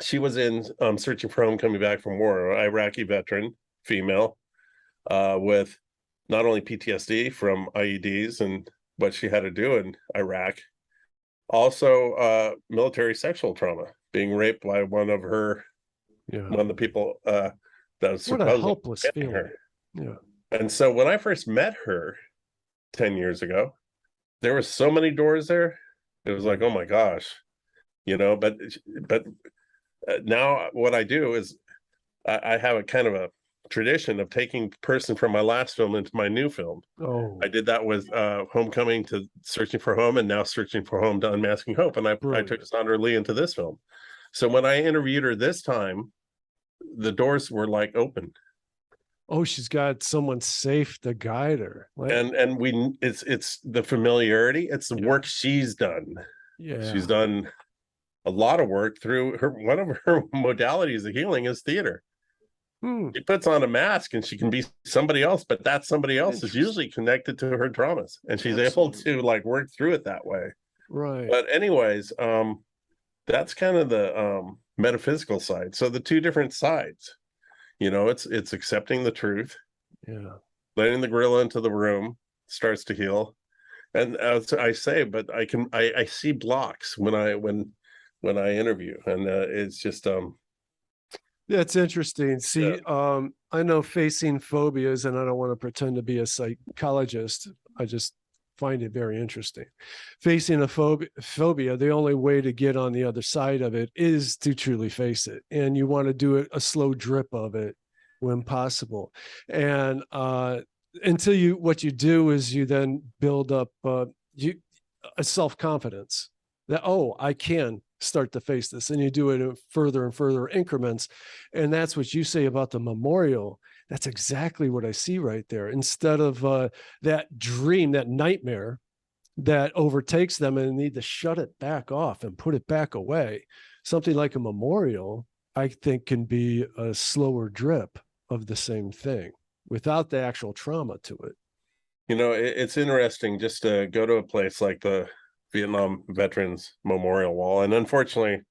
She was in Searching for Home, Coming Back from War, Iraqi veteran, female, with not only PTSD from IEDs and what she had to do in Iraq, also military sexual trauma, being raped by one of the people that was supposedly, what a helpless feeling. Her. And so when I first met her 10 years ago, there were so many doors there. It was like, oh my gosh, you know, but now what I do is I have a kind of a tradition of taking the person from my last film into my new film. I did that with Homecoming to Searching for Home, and now Searching for Home to Unmasking Hope. And I took Sandra Lee into this film. So when I interviewed her this time, the doors were like open. Oh, she's got someone safe to guide her. And it's the familiarity. It's the work she's done. She's done a lot of work through her. One of her modalities of healing is theater. She puts on a mask and she can be somebody else, but that somebody else is usually connected to her traumas, and she's able to like work through it that way. Right. But anyways, that's kind of the metaphysical side. So the 2 different sides, you know, it's accepting the truth. Letting the gorilla into the room starts to heal. And as I say, but I see blocks when I interview, and it's just That's interesting. yeah. See, I know facing phobias, and I don't want to pretend to be a psychologist. I just find it very interesting. Facing a phobia, the only way to get on the other side of it is to truly face it. And you want to do it a slow drip of it when possible. And until what you do is you then build up a self-confidence that, oh, I can start to face this, and you do it in further and further increments. And that's what you say about the memorial. That's exactly what I see right there. Instead of that dream, that nightmare that overtakes them and need to shut it back off and put it back away, something like a memorial, I think, can be a slower drip of the same thing without the actual trauma to it. It's interesting just to go to a place like the Vietnam Veterans Memorial Wall, and unfortunately,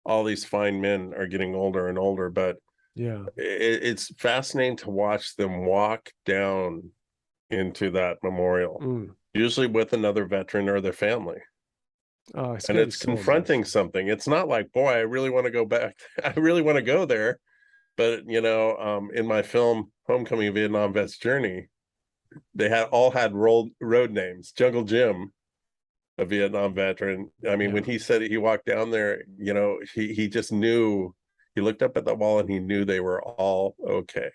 all these fine men are getting older and older, but Yeah. it's fascinating to watch them walk down into that memorial, usually with another veteran or their family. Oh, it's And it's so confronting emotional. something. It's not like, boy, I really want to go back. I really want to go there. But in my film Homecoming: Vietnam Vet's Journey, they had road names. Jungle Jim, a Vietnam veteran. I mean, Yeah. when he said he walked down there, he just knew. He looked up at the wall and he knew they were all okay.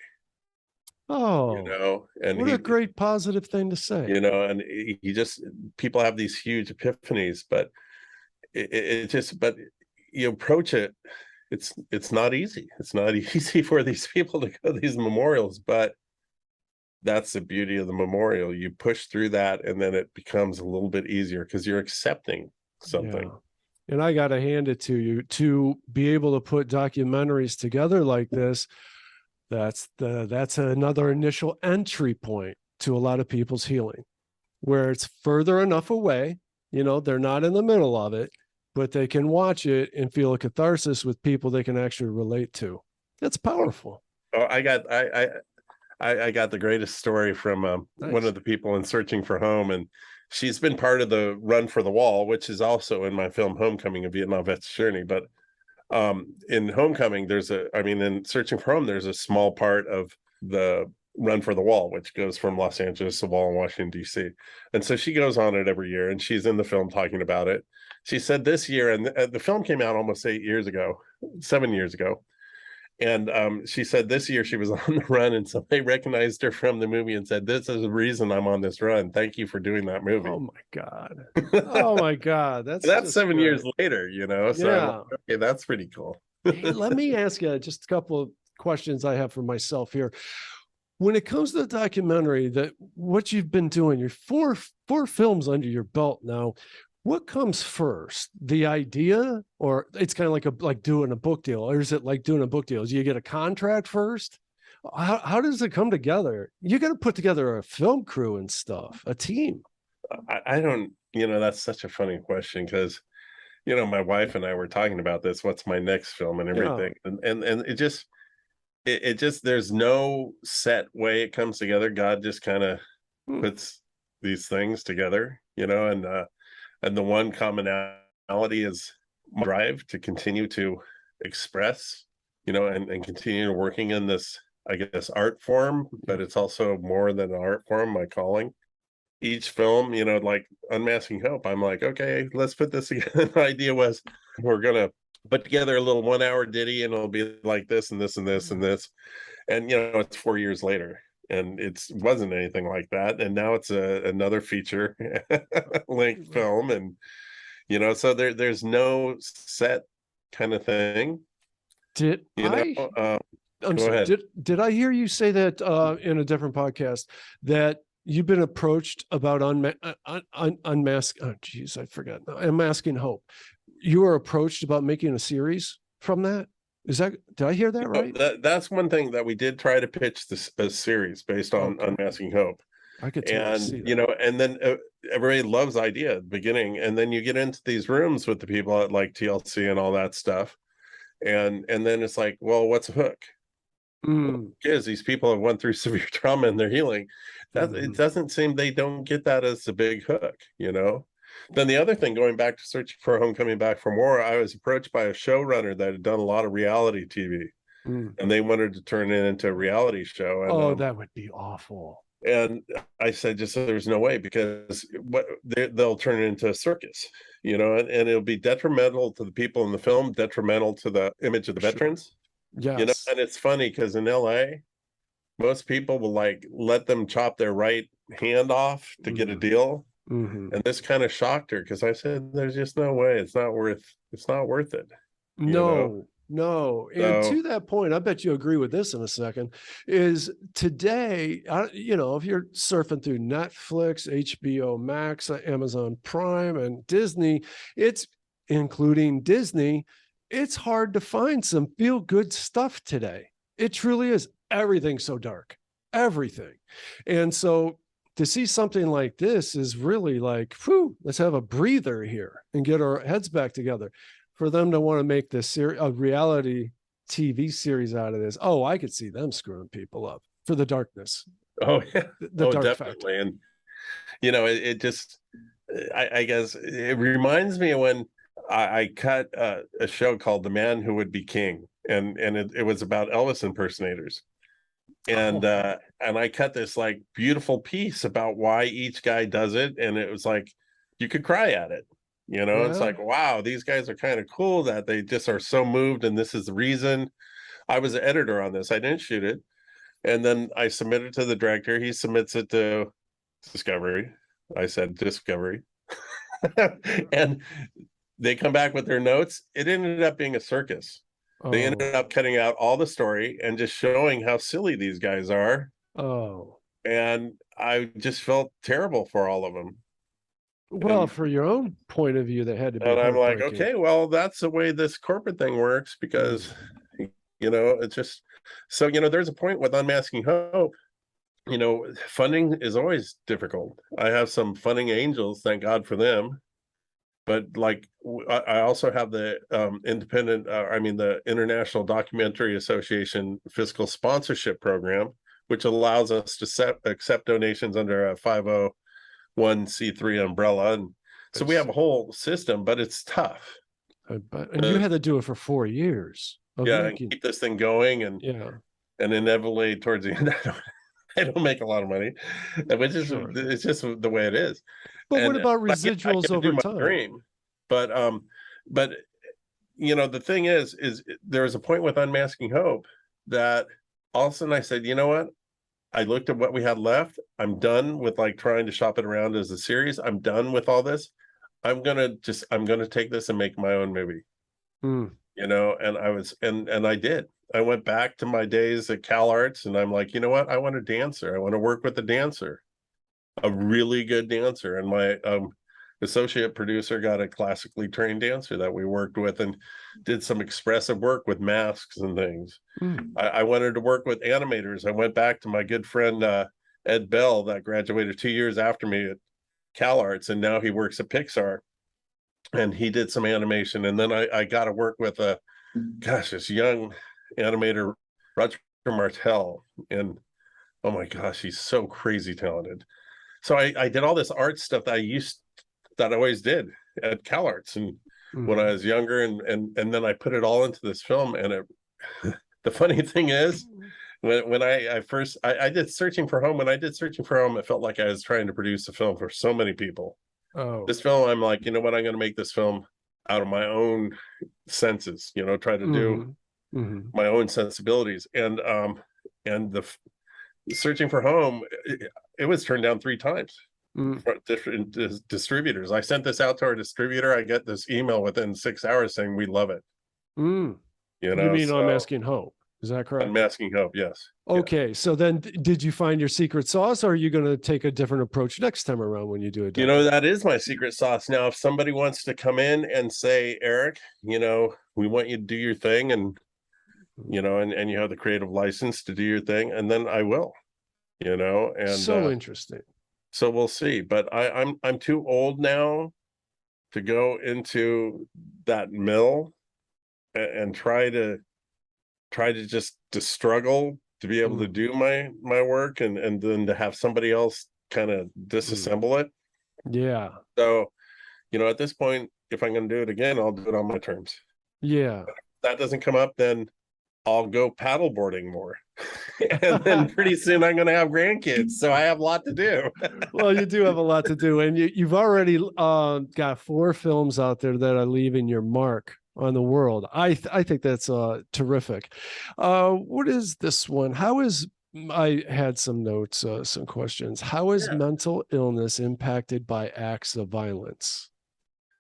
Oh, And what a great positive thing to say. and he just, people have these huge epiphanies, but it just, but you approach it, it's not easy. It's not easy for these people to go to these memorials, but that's the beauty of the memorial. You push through that, and then it becomes a little bit easier because you're accepting something. Yeah. And I got to hand it to you to be able to put documentaries together like this. That's another initial entry point to a lot of people's healing, where it's further enough away, they're not in the middle of it, but they can watch it and feel a catharsis with people they can actually relate to. That's powerful. Oh, I got the greatest story from one Nice. of the people in Searching for Home, and she's been part of the Run for the Wall, which is also in my film Homecoming: A Vietnam Vet's Journey. But in Homecoming, in Searching for Home, there's a small part of the Run for the Wall, which goes from Los Angeles to Wall in Washington, D.C. And so she goes on it every year, and she's in the film talking about it. She said this year, and the film came out almost 7 years ago. And she said this year she was on the run, and so they recognized her from the movie and said, "This is the reason I'm on this run. Thank you for doing that movie." Oh my God. Oh my God. That's That's just 7 years great. later, So I'm Yeah. like, okay, that's pretty cool. Hey, let me ask you just a couple of questions I have for myself here. When it comes to the documentary, that what you've been doing, you're four films under your belt now. What comes first, the idea, or it's kind of like doing a book deal, or is it like doing a book deal? Do you get a contract first? How does it come together? You got to put together a film crew and stuff, a team. I don't, that's such a funny question because, my wife and I were talking about this. What's my next film and Yeah. everything, and it just, there's no set way it comes together. God just kind of puts these things together, and the one commonality is my drive to continue to express, and continue working in this, I guess, art form, but it's also more than an art form, my calling. Each film, like Unmasking Hope, I'm like, okay, let's put this together. The idea was we're gonna put together a little 1 hour ditty, and it'll be like this and this and this and this. And it's 4 years later, and it wasn't anything like that. And now it's another feature length film, and so there's no set kind of thing. Did I'm Go sorry. ahead. Did I hear you say that in a different podcast that you've been approached about unmask? Oh, geez, I forgot. Unmasking Hope. You were approached about making a series from that. Did I hear that right? That's one thing that we did try to pitch a series based on Unmasking Hope. I could totally see that. And then everybody loves the idea at the beginning, and then you get into these rooms with the people at like TLC and all that stuff, and then it's like, well, what's a hook? Mm, Kids, these people have went through severe trauma and they're healing. That it mhm. doesn't seem they don't get that as a big hook, you know. Then the other thing, going back to Searching for a Home, Coming Back for More, I was approached by a showrunner that had done a lot of reality TV, Mm. and they wanted to turn it into a reality show. Oh, that would be awful. And I said, just there's no way, because what they'll turn it into a circus, you know, and it'll be detrimental to the people in the film, detrimental to the image of the Sure. veterans, you know. Yes. And it's funny because in LA, most people will like let them chop their right hand off to get a Mm, deal. mhm. And this kind of shocked her because I said, there's just no way. It's not worth it, you know. No, no. And So, to that point, I bet you agree with this in a second, is today, if you're surfing through Netflix, HBO Max, Amazon Prime, and Disney, it's including Disney, it's hard to find some feel good stuff today. It truly is. Everything's so dark, everything. And so to see something like this is really like, whew, let's have a breather here and get our heads back together. For them to want to make this a reality TV series out of this, oh, I could see them screwing people up for the darkness, oh yeah, the oh dark factor. definitely. And you know, it just, I guess it reminds me of when I cut a show called The Man Who Would Be King, and it was about Elvis impersonators. Oh, And I cut this like beautiful piece about why each guy does it, and it was like you could cry at it, you know. It's yeah. like, wow, these guys are kind of cool that they just are so moved, and this is the reason. I was the editor on this. I didn't shoot it, and then I submitted it to the director. He submits it to Discovery. I said Discovery. And they come back with their notes. It ended up being a circus. They Oh, ended up cutting out all the story and just showing how silly these guys are. oh. And I just felt terrible for all of them. Well, And for your own point of view, that had to be and I'm like, heartbreaking. okay, well, that's the way this corporate thing works, because Mm, you know, it's just so, you know, there's a point with Unmasking Hope. You know, funding is always difficult. I have some funding angels, thank God for them. But like, I also have the the International Documentary Association fiscal sponsorship program, which allows us to accept donations under a 501c3 umbrella. And I so we have a see. whole system, but it's tough. And you Uh, had to do it for 4 years of yeah, and making, keep this thing going. yeah, And inevitably towards the end, I don't make a lot of money, which is, sure. it's just the way it is. But what And about I residuals get to do over my time? dream. But but you know, the thing is there was a point with Unmasking Hope that all of a sudden I said, you know what? I looked at what we had left. I'm done with like trying to shop it around as a series. I'm done with all this. I'm gonna take this and make my own movie, Mm, you know. And I was and I did. I went back to my days at Cal Arts, and I'm like, you know what? I want a dancer. I want to work with a dancer, a really good dancer. And my associate producer got a classically trained dancer that we worked with and did some expressive work with masks and things. mm. I wanted to work with animators. I went back to my good friend Ed Bell, that graduated 2 years after me at Cal Arts, and now he works at Pixar. And he did some animation. And then I got to work with this young animator, Roger Martell. And oh my gosh, he's so crazy talented. So I did all this art stuff that I always did at Cal Arts and when I Mhm. was younger, and then I put it all into this film. And it the funny thing is, when I first I did Searching for Home, when I did Searching for Home, it felt like I was trying to produce a film for so many people. Oh, This film, I'm like, you know what, I'm going to make this film out of my own senses, you know, try to do hmm, hmm. my own sensibilities. And the Searching for Home, it was turned down 3 times Mm, from different distributors. I sent this out to our distributor. I get this email within 6 hours saying we love it. mm. You You know, mean I'm so asking Hope? Is that correct? Unmasking Hope, yes, yeah. Okay, so then did you find your secret sauce, or are you going to take a different approach next time around when you do a You know, documentary? that is my secret sauce. Now, if somebody wants to come in and say, Eric, you know, we want you to do your thing, and you know, and you have the creative license to do your thing, and then I will, you know. And So interesting. so we'll see. But I'm too old now to go into that mill and try to try to struggle to be able to do my work, and then to have somebody else kind of disassemble it. Yeah. So, at this point, if I'm going to do it again, I'll do it on my terms. Yeah. If that doesn't come up, then I'll go paddleboarding more. And then pretty soon I'm going to have grandkids. So I have a lot to do. Well, you do have a lot to do. And you've already got 4 films out there that are leaving your mark on the world. I think that's terrific. What is this one? I had some notes, some questions. How is mental illness impacted by acts of violence?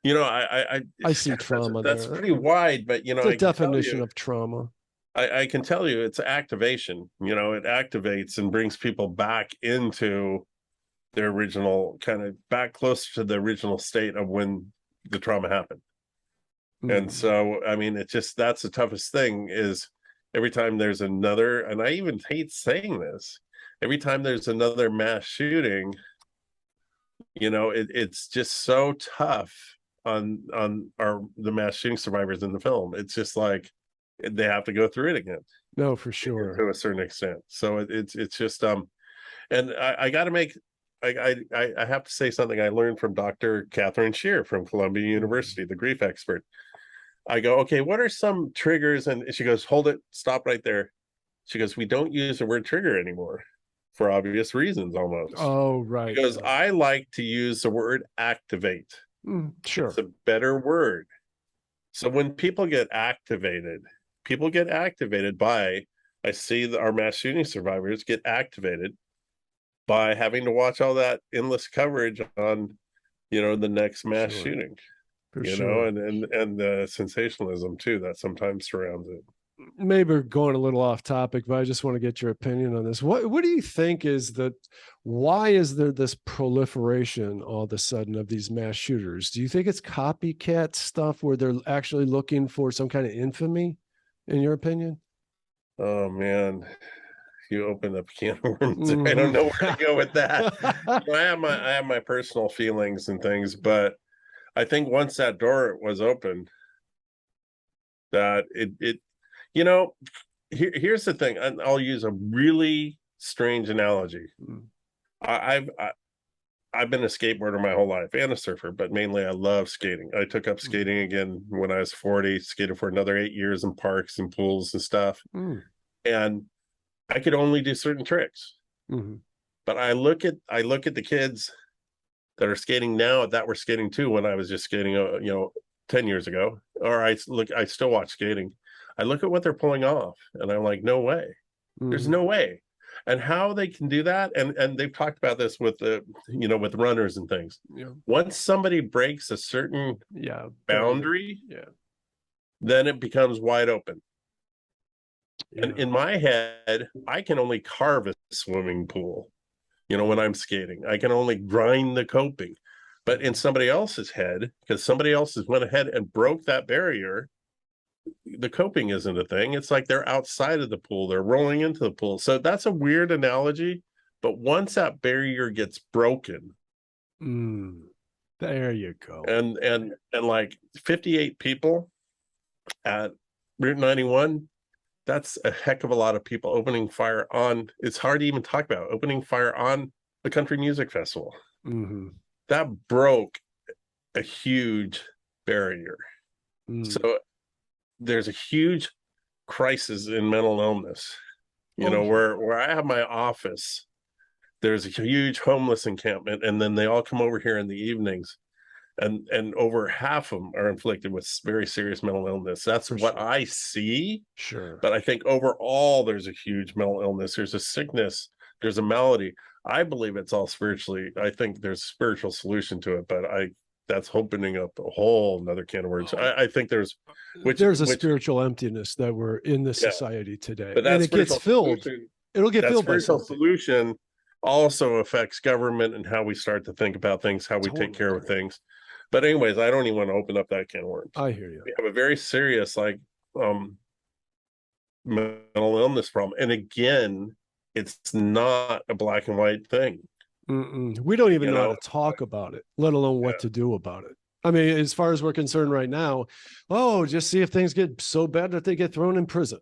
I see trauma that's there. pretty wide, but The definition of trauma. I can tell you it's activation. It activates and brings people back into their original, kind of back closer to the original state of when the trauma happened. And so, I mean, that's the toughest thing, is every time there's another, and I even hate saying this, every time there's another mass shooting, it's just so tough on the mass shooting survivors in the film. It's just like they have to go through it again. No, for sure. To a certain extent. So it's just and I got to make, I have to say something I learned from Dr. Catherine Shear from Columbia University, the grief expert. I go, okay, what are some triggers? And she goes, hold it, stop right there. She goes, we don't use the word trigger anymore for obvious reasons almost. Oh, right. Because I like to use the word activate. Sure. It's a better word. So when people get activated by, I see our mass shooting survivors get activated by having to watch all that endless coverage on, the next mass shooting. For sure. And the sensationalism too that sometimes surrounds it. Maybe we're going a little off topic, but I just want to get your opinion on this. What do you think why is there this proliferation all of a sudden of these mass shooters? Do you think it's copycat stuff where they're actually looking for some kind of infamy, in your opinion? Oh man, you open up a can of worms. I don't know where to go with that. I have my personal feelings and things, but I think once that door was open, that here's the thing, and I'll use a really strange analogy. I've been a skateboarder my whole life and a surfer, but mainly I love skating. I took up skating again when I was 40, skated for another 8 years in parks and pools and stuff. And I could only do certain tricks. But I look at the kids that are skating now that were skating too when I was just skating 10 years ago, or I still watch skating. I look at what they're pulling off and I'm like, no way. There's no way. And how they can do that, and they've talked about this with with runners and things. Once somebody breaks a certain boundary, then it becomes wide open. And in my head, I can only carve a swimming pool. When I'm skating, I can only grind the coping. But in somebody else's head, because somebody else has went ahead and broke that barrier, the coping isn't a thing. It's like they're outside of the pool, they're rolling into the pool. So that's a weird analogy, but once that barrier gets broken, there you go. And like 58 people at Route 91, that's a heck of a lot of people opening fire on. It's hard to even talk about opening fire on a country music festival. That broke a huge barrier. So there's a huge crisis in mental illness. Where I have my office, there's a huge homeless encampment, and then they all come over here in the evenings, and over half of them are inflicted with very serious mental illness. That's what I see. But I think overall there's a huge mental illness. There's a sickness, there's a malady. I believe it's all spiritually. I think there's a spiritual solution to it, but that's opening up a whole another can of worms. I think there's a spiritual emptiness that we're in this society today, but and it gets filled. It'll get filled by something. Solution also affects government and how we start to think about things, how we take care of things. But anyways, I don't even want to open up that can of worms. I hear you. We have a very serious mental illness problem, and again, it's not a black and white thing. We don't even know how to talk about it, let alone what to do about it. I mean, as far as we're concerned right now, just see if things get so bad that they get thrown in prison.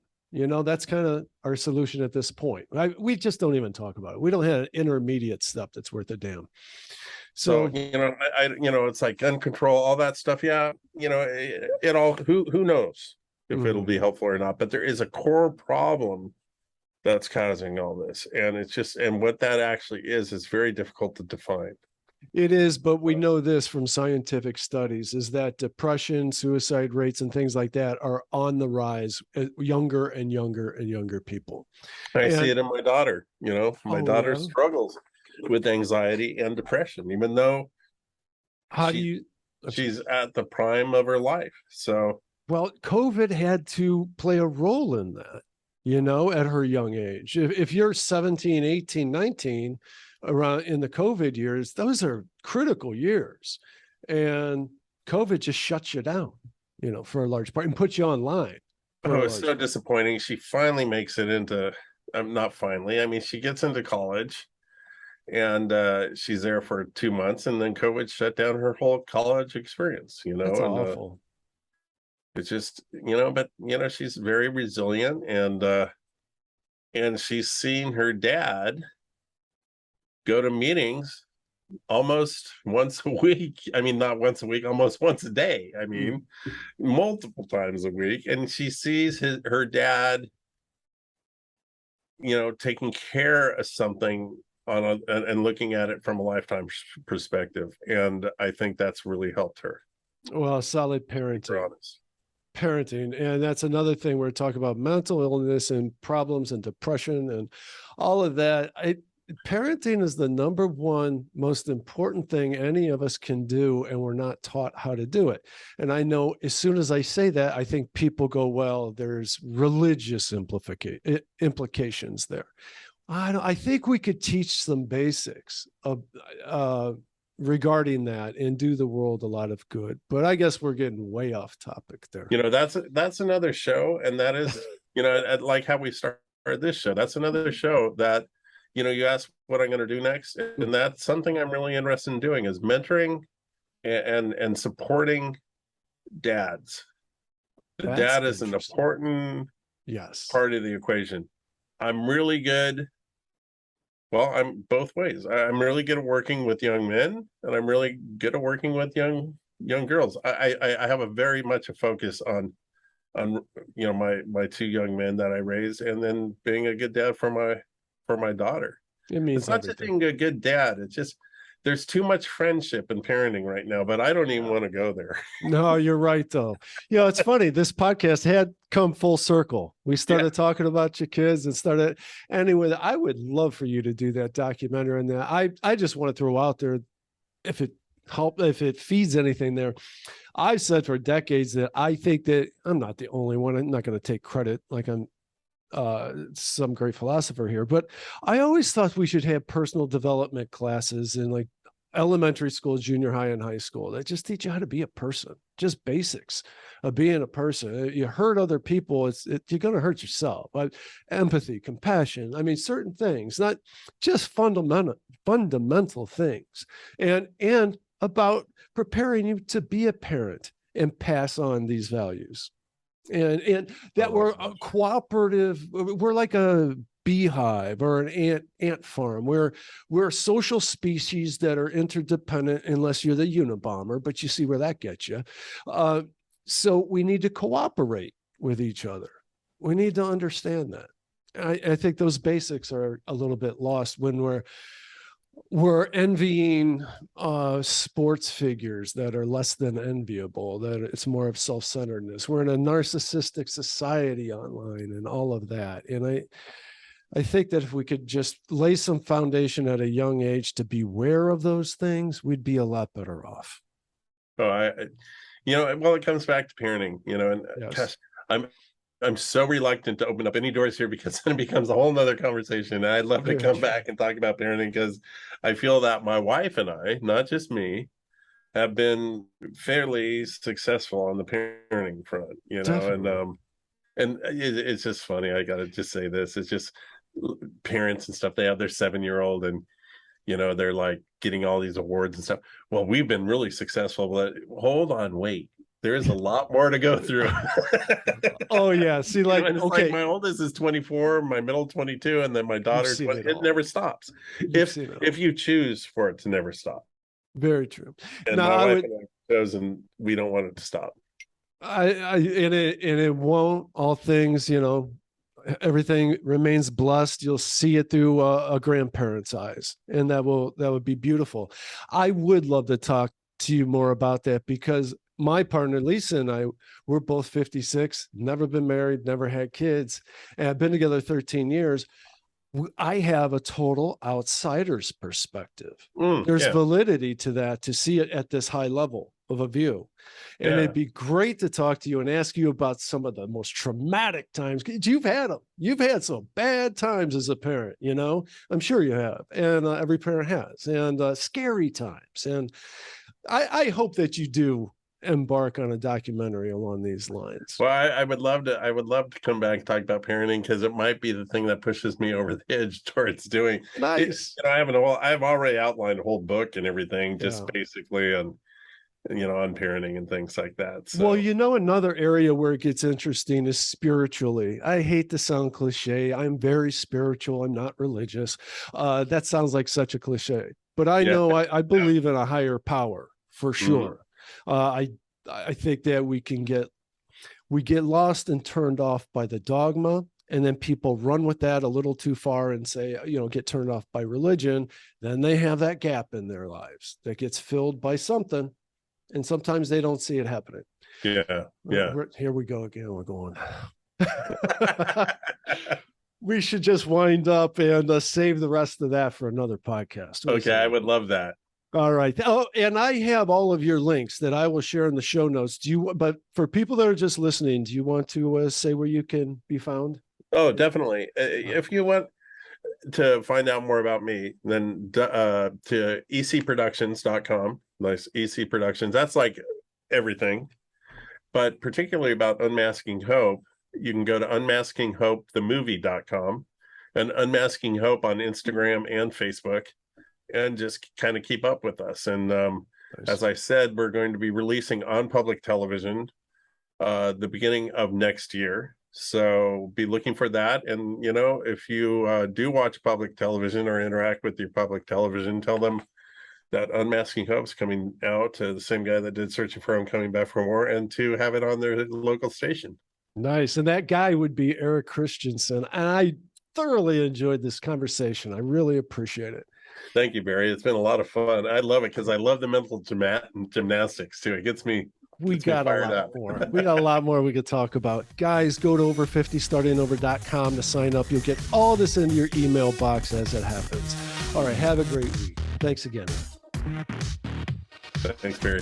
That's kind of our solution at this point. We just don't even talk about it. We don't have an intermediate step that's worth a damn. So, So, it's like gun control, all that stuff. Yeah, it all. Who knows if it'll be helpful or not? But there is a core problem that's causing all this, and and what that actually is very difficult to define. it is, but we know this from scientific studies, is that depression, suicide rates, and things like that are on the rise, younger and younger and younger people. I see it in my daughter. My daughter yeah. struggles with anxiety and depression, even though How do you? she's at the prime of her life. So, well, COVID had to play a role in that, at her young age. If you're 17, 18, 19, around in the COVID years, those are critical years. And COVID just shuts you down, for a large part, and puts you online. it's so disappointing. She finally makes it into, not finally, I mean, she gets into college, and she's there for 2 months, and then COVID shut down her whole college experience, That's awful. It's just, but she's very resilient, and she's seen her dad go to meetings almost once a week. I mean, not once a week, almost once a day. I mean, multiple times a week. And she sees her dad, taking care of something and looking at it from a lifetime perspective. And I think that's really helped her. Well, solid parenting. And that's another thing. We're talking about mental illness and problems and depression and all of that. Parenting is the number one most important thing any of us can do, and we're not taught how to do it. And I know as soon as I say that, I think people go, well, there's religious implications there. I think we could teach some basics of regarding that and do the world a lot of good. But I guess we're getting way off topic there. That's another show, and that is, like how we started this show. That's another show that, you ask what I'm going to do next, and that's something I'm really interested in doing, is mentoring and supporting dads. The dad is an important part of the equation. I'm really good. Well, I'm both ways. I'm really good at working with young men, and I'm really good at working with young girls. I have a very much a focus on my 2 young men that I raised, and then being a good dad for my daughter. It means it's not just being a good dad. It's just there's too much friendship and parenting right now, but I don't even want to go there. No, you're right, though. It's funny. This podcast had come full circle. We started talking about your kids and started. Anyway, I would love for you to do that documentary on that. I just want to throw out there, if it feeds anything there. I've said for decades that I think that I'm not the only one. I'm not going to take credit like I'm some great philosopher here, but I always thought we should have personal development classes in like elementary school, junior high, and high school that just teach you how to be a person, just basics of being a person. You hurt other people, you're going to hurt yourself. Empathy, compassion. I mean, certain things, not just fundamental things, and about preparing you to be a parent and pass on these values. And that we're a cooperative, we're like a beehive or an ant farm. We're a social species that are interdependent, unless you're the Unabomber, but you see where that gets you. So we need to cooperate with each other. We need to understand that. I think those basics are a little bit lost when we're envying sports figures that are less than enviable, that it's more of self-centeredness. We're in a narcissistic society online and all of that. And I think that if we could just lay some foundation at a young age to beware of those things, we'd be a lot better off. Well, it comes back to parenting, and gosh, I'm so reluctant to open up any doors here, because then it becomes a whole nother conversation. And I'd love to come back and talk about parenting, because I feel that my wife and I, not just me, have been fairly successful on the parenting front, Definitely. and it's just funny. I got to just say this. It's just parents and stuff. They have their 7-year-old, and they're like getting all these awards and stuff. Well, we've been really successful, but hold on, wait. there is a lot more to go through. Oh yeah. See, like, and it's okay, like my oldest is 24, my middle 22, and then my daughter, it never stops. If you choose for it to never stop. Very true. And my wife and I have chosen, we don't want it to stop. And it won't. All things, everything remains blessed. You'll see it through a grandparent's eyes, and that would be beautiful. I would love to talk to you more about that, because my partner Lisa and I, we're both 56, never been married, never had kids, and I've been together 13 years. I have a total outsider's perspective. There's validity to that, to see it at this high level of a view. And it'd be great to talk to you and ask you about some of the most traumatic times. You've had them. You've had some bad times as a parent, I'm sure you have. And every parent has, and scary times. And I hope that you do embark on a documentary along these lines. Well, I would love to come back and talk about parenting, because it might be the thing that pushes me over the edge towards doing. Nice. I've already outlined a whole book and everything, just basically on parenting and things like that. So. Well, another area where it gets interesting is spiritually. I hate to sound cliche. I'm very spiritual. I'm not religious. That sounds like such a cliche, but I know I believe in a higher power for sure. I think that we get lost and turned off by the dogma, and then people run with that a little too far and say, get turned off by religion. Then they have that gap in their lives that gets filled by something, and sometimes they don't see it happening. Here we go again. We're going. We should just wind up and save the rest of that for another podcast. Okay, I would love that. All right. Oh, and I have all of your links that I will share in the show notes. But for people that are just listening, do you want to say where you can be found? Oh, definitely. If you want to find out more about me, then to ecproductions.com. Nice, EC Productions. That's like everything, but particularly about Unmasking Hope, you can go to unmaskinghopethemovie.com and Unmasking Hope on Instagram and Facebook, and just kind of keep up with us. And as I said, we're going to be releasing on public television the beginning of next year. So be looking for that. And, if you do watch public television or interact with your public television, tell them that Unmasking Hope's coming out, the same guy that did Searching for Home Coming Back from War, and to have it on their local station. Nice. And that guy would be Eric Christiansen. And I thoroughly enjoyed this conversation. I really appreciate it. Thank you, Barry. It's been a lot of fun. I love it because I love the mental gymnastics too. It gets me. We got a lot more. We got a lot more we could talk about. Guys, go to over50startingover.com to sign up. You'll get all this into your email box as it happens. All right. Have a great week. Thanks again. Thanks, Barry.